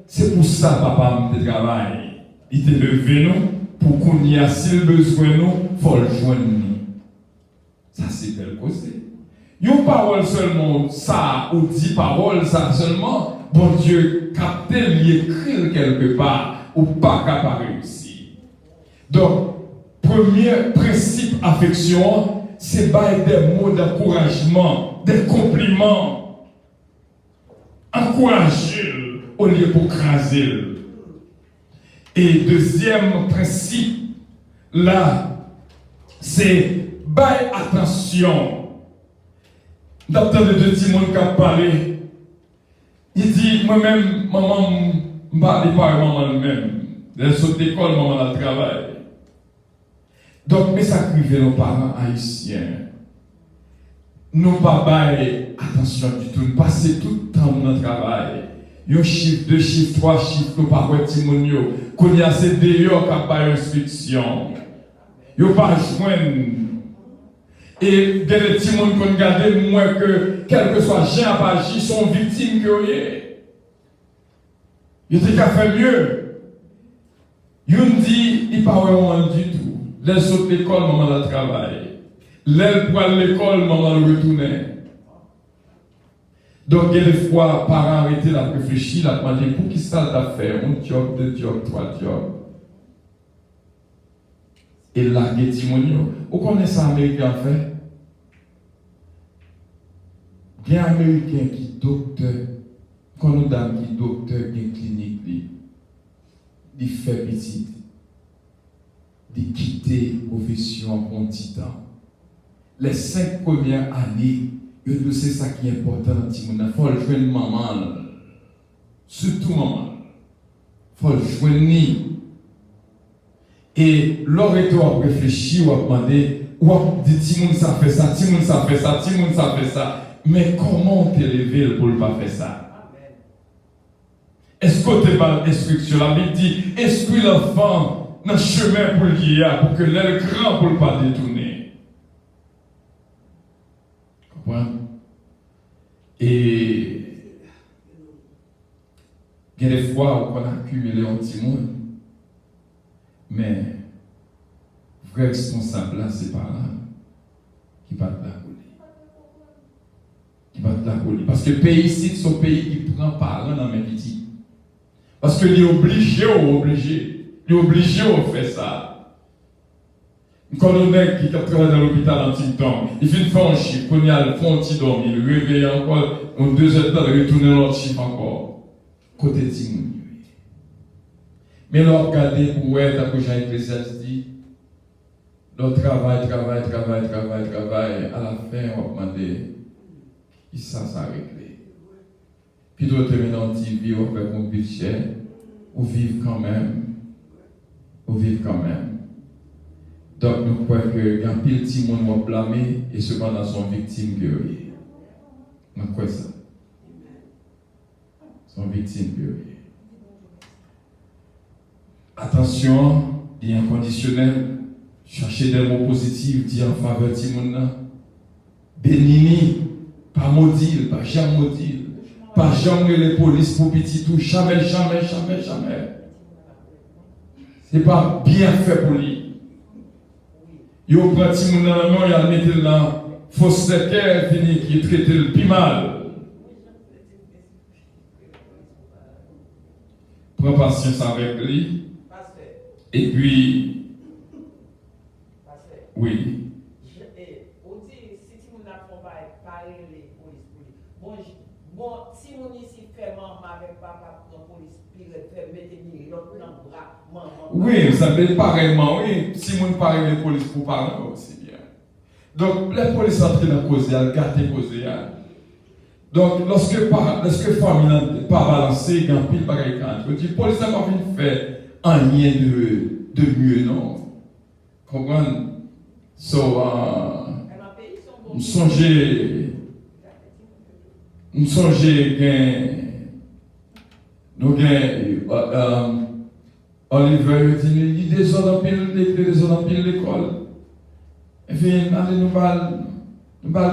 c'est pour ça papa me travaille. Il était levé nous. Pour qu'on y a si le besoin nous, il faut le joindre nous. Ça c'est belle cause. Une parole seulement, ça, ou 10 paroles, ça seulement, bon Dieu, capter, l'écrire quelque part, ou pas capable de réussir. Donc, premier principe affection, c'est bailler des mots d'encouragement, des compliments. Encourager au lieu pour craser. Et deuxième principe, là, c'est bailler attention. D'entendre de petits monde qui a parlé, il dit, moi-même, maman, je ne parle pas maman même. Elle saute d'école, maman, elle travaille. Donc, mais ça prive nos parents haïtiens. Nous pas bailler attention du tout. Nous passons tout le temps dans le travail. Un chiffre, 2 chiffres, 3 chiffres, nous pas voir Timonio. Qu'on y a ces dehors qui ont pas d'instruction. Ils n'ont pas joindre. Et des petits monde qu'on regarde, moins que quel que soit Jean Apagi, sont victimes que ils ont fait mieux. Ils dit, ils ne parlent pas du tout. L'aile saute l'école, maman la travail. L'aile poil l'école, maman le retourner. Donc, il y a des fois, parents arrêtent la réfléchir, la demander pour qui ça t'a fait, un job, 2 jobs, 3 jobs. Et là, il y a vous connaissez ça, Américain fait? il y a un Américain qui est docteur, quand une dame qui est docteur, qui est clinique, il fait petit, il quitter la profession pour un petit temps. Les 5 premières années, c'est ça qui est important dans le monde. Il faut le joindre maman, surtout maman. Il faut le joindre. Et lorsque tu réfléchis ou demander, ou dit Timoun ça fait ça, Timoun ça fait ça, Timoun ça fait ça, mais comment t'élever pour ne pas faire ça? Est-ce que tu n'as pas l'instruction? La Bible dit, instruis l'enfant dans le chemin pour le guider, pour que l'aile grand pour ne pas détourner. Comprenez? Et il y a des fois où on a accumulé un petit monde, mais le vrai responsable là, c'est pas là qui va te la coller. Qui va te la coller. Parce que le pays ici, c'est un pays qui prend parent dans mes petits. Parce que il est obligé il est obligé à faire ça. Un colonel qui travaille dans l'hôpital en Tinton, il fait une fois un chiffre, quand il a le fond petit dormi, il réveille encore, en 2 heures de temps, il retourne l'autre chiffre encore. Côté Timoun. Mais là, regardez pour être, à Jean Ecclésiaste dit, le travail, à la fin, on va demander, qui ça réglé. Puis d'autres terminent en TV, on fait un budget, ou vivre quand même. Donc, nous croyons que quand pile petit monde va blâmer, et cependant sont victimes guerriers. Nous croyons ça. Sont victimes guerriers. Attention, et inconditionnel, chercher des mots positifs, dire en faveur de Timon. Bénini, pas maudit, pas jamais maudit, pas jamais les polices pour petit tout, jamais. C'est pas bien fait pour lui. Il prend Timon dans la main, il a mis là, fausse terre, fini, qui traite le plus mal. Prends patience avec lui. Et puis, oui. On dit, si tu n'as pas les polices, bon, si on ici fait maman avec papa pour la police, puis le fait mettre l'autre dans le bras, maman. Oui, ça fait pareillement, oui. Si on parle les polices pour parler aussi bien. Donc, les polices entrent dans la cause, elles gâtent la cause. Donc, lorsque la famille n'a pas balancé, il y a un pile pareil quand on dit, la police n'a pas fait un lien de mieux, non? Comprenez? So, nous songeons Oliver dit des autres en pile l'école. Et puis, allez nous parler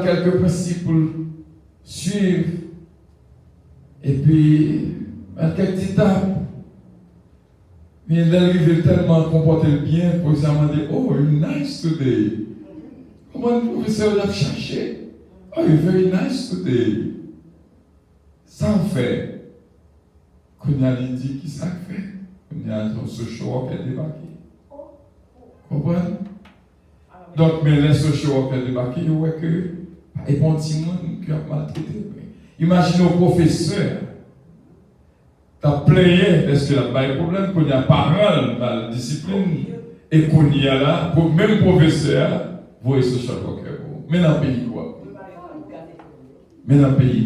quelques principes pour suivre. Et puis, quelques petites étapes. Mais il arrive tellement comporté bien pour se demander, oh, you're nice today. Comment le professeur l'a cherché? Oh, you're very nice today. Ça en fait. Quand il a dit qui ça fait, quand il a un social worker débarqué. Comprenez? Donc, mais les social workers débarqué, ils voient que, et bon, petit monde qui a maltraité. Imaginez au professeur. Tu as playé, est-ce qu'il n'y a pas de problème, qu'on y a parole dans la discipline, et qu'on y a là, même professeur, vous voyez ce choc au cœur. Mais dans le pays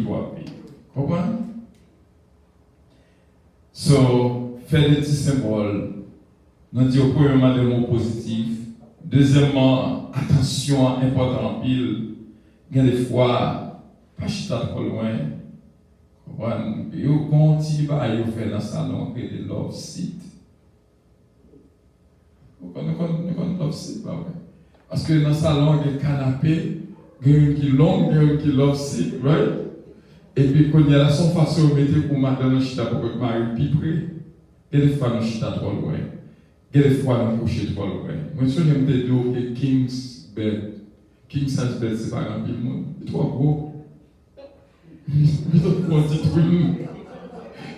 quoi? Comprenez? So, faire des petits symboles, nous disons premièrement des mots positifs, deuxièmement, attention, important en pile, il y a des fois, pas chita trop loin. Yo continue à faire dans le salon et de love seat. Nous connaissons love seat, pas vrai? Parce que dans le salon, il y a des canapés, il y a une qui est longue, il y a une qui est love seat, right? Et puis, quand il y a la son façon de mettre pour madame chita pour que Marie plus près, et des fois, nous chita trop loin. Et des fois, nous coucher trop loin. Moi, je me dis que king size bed, c'est pas grand pile monde. C'est trop gros.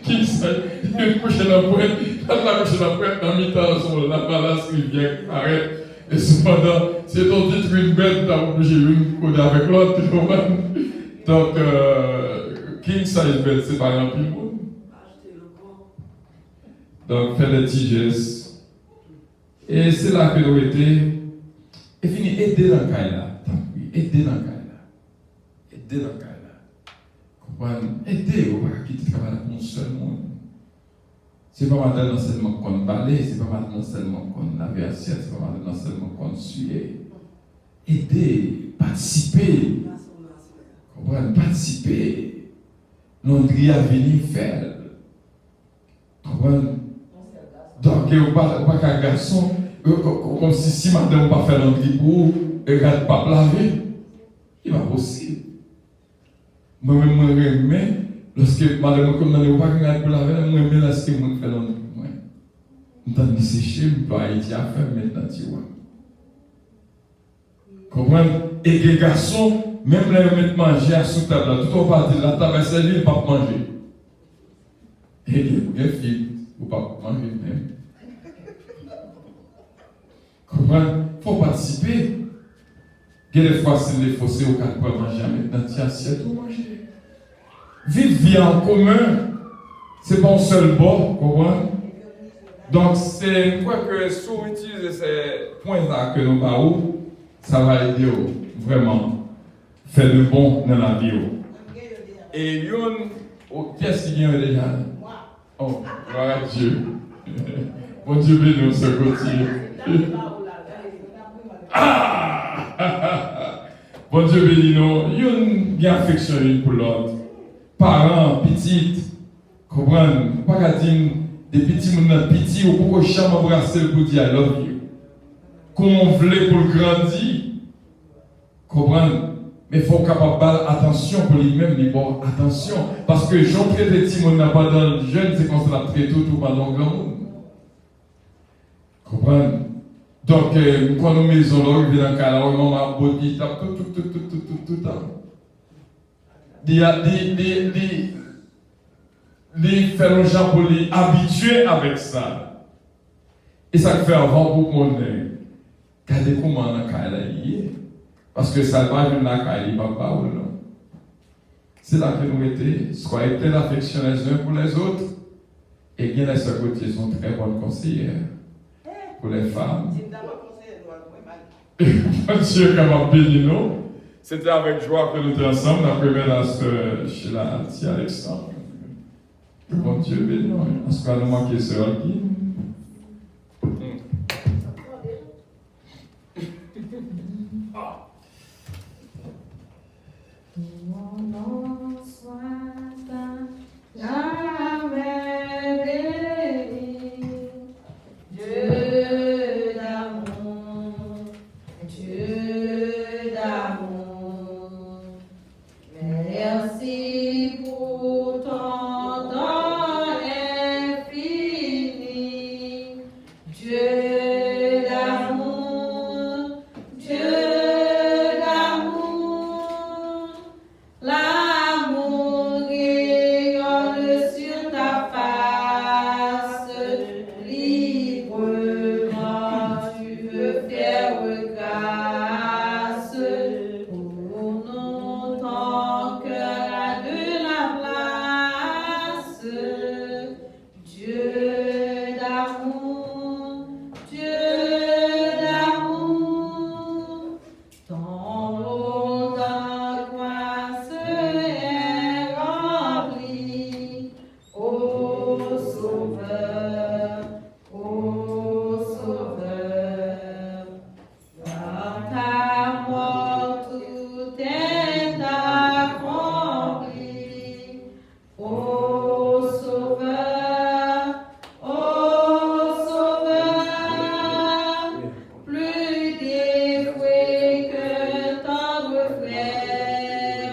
Qui sait, il couche la pointe, dans mi-temps, la balance qui vient arrête. Et cependant, c'est ton titre une bête, tu as obligé une coude avec l'autre, Donc, king size bed, c'est pas un pile monde. Donc, faire des petits gestes. Et c'est là que nous étions. Et fini, aider dans le cas là. Aider dans le cas là. Aider dans le cas là. Aider, on va quitter le travail pour un seul monde. C'est pas mal d'enseignement qu'on balaye, c'est pas mal d'enseignement qu'on a versé, c'est pas mal d'enseignement qu'on suit. Aider, participer. Comprendre, participer. Notre vie à venir faire. Comprendre. Donc, il n'y a pas qu'un garçon, comme si madame n'a pas fait l'entrée pour et regarde pas laver. Il n'est pas possible. Moi-même, lorsque madame comme n'a pas regardé pour laver, moi-même, lorsque je fais l'entrée pour moi. Je suis séché, je dois Haïti à faire maintenant, tu vois. Comprendre? Et les garçons, même les mettre manger à sous table, tout au parti de la table est servie, ils ne peuvent pas manger. Et les filles, ils ne peuvent pas manger même. Comprendre? Il faut participer. Il y a des fois, c'est les fossés au cas de manger, maintenant, tu as assiette ou manger. Vivre vie en commun, ce n'est pas un seul bord, comprendre? Donc, c'est quoi que si on utilise ces points-là que nous avons, ça va aider vraiment faire de bon dans la vie. Et qui est-ce qui vient déjà? Oh, gloire à Dieu. Bon Dieu béni, ce côté. Ah! Bon Dieu béni, nous. Il y a une affection pour l'autre. Parents, petites, comprendre, pas qu'à dire des petits monde petit ou pourquoi jamais embrasser pour dire I love you. Comment on voulait pour le grandir, comprendre. Mais il faut capable attention pour lui-même, les bon attention. Parce que j'en traite des petits monde pas dans le jeune, c'est qu'on se l'a traité tout pas dans le grand monde. Comprendre. Donc, quand nous maisons là, il vient dans le cas, on m'a body, tout le temps. Les faire les gens pour les habituer avec ça. Et ça fait avant pour qu'on ait regardez comment on a caillé. Parce que ça va venir à caillé, papa ou non. C'est là que nous étions. Soyez plein d'affection les uns pour les autres. Et bien les sœurs côté sont très bonnes conseillères pour les femmes. Dieu, comment béni nous. C'était avec joie que nous étions ensemble. La première, la sœur chez la tia Alexandre. Bon Dieu béni. Est-ce qu'on a manqué sœur qui? Mon nom soit jamais béni, Dieu d'amour, merci pour ton don infini, Dieu d'amour, l'amour rayonne sur ta face, librement tu veux faire grâce. Pour nous, ton cœur a de la place. Dieu d'amour, ton lot d'angoisse est rempli. Ô Sauveur, par ta mort tout est accompli. Ô Sauveur, plus dévoué que tendre frère,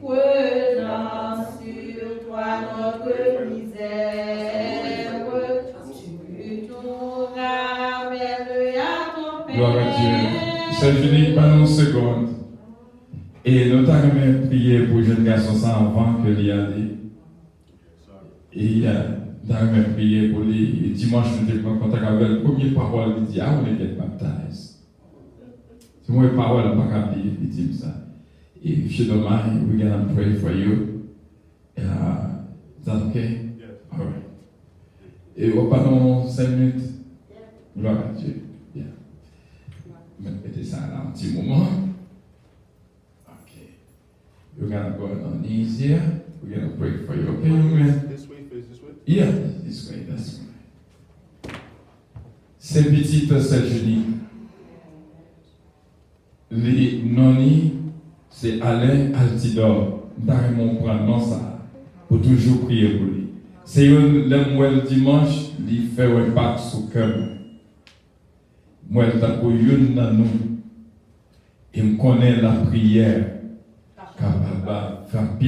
prenant sur toi notre misère, tu nous ramènes à ton Père. Gloire à Dieu. C'est fini pendant une seconde. Et nous avons prié pour le jeune garçon ça avant que l'y allait. Et nous avons prié pour lui. Et dimanche, nous avons pris contact avec la première parole. Il dit, ah, on est baptisé. C'est moi, parole, pas qu'à prier. Il dit ça. If you don't mind, we're gonna pray for you. Is that okay? Yes. All right. Et on parle 5 minutes. Gloire à Dieu. Bien. Mettez ça là un petit moment. Okay. We're gonna go on our knees here. We're gonna pray for you. Okay, young man? This way, face this way. Yeah, this way, that's right. C'est petite cette journée. Les noni, c'est Alain Altidor. Dans mon prendre ça. Pour toujours prier pour lui. C'est le dimanche, il fait un impact sur le cœur. Moi, je suis dans nous. Et je connais la prière capable de faire pile.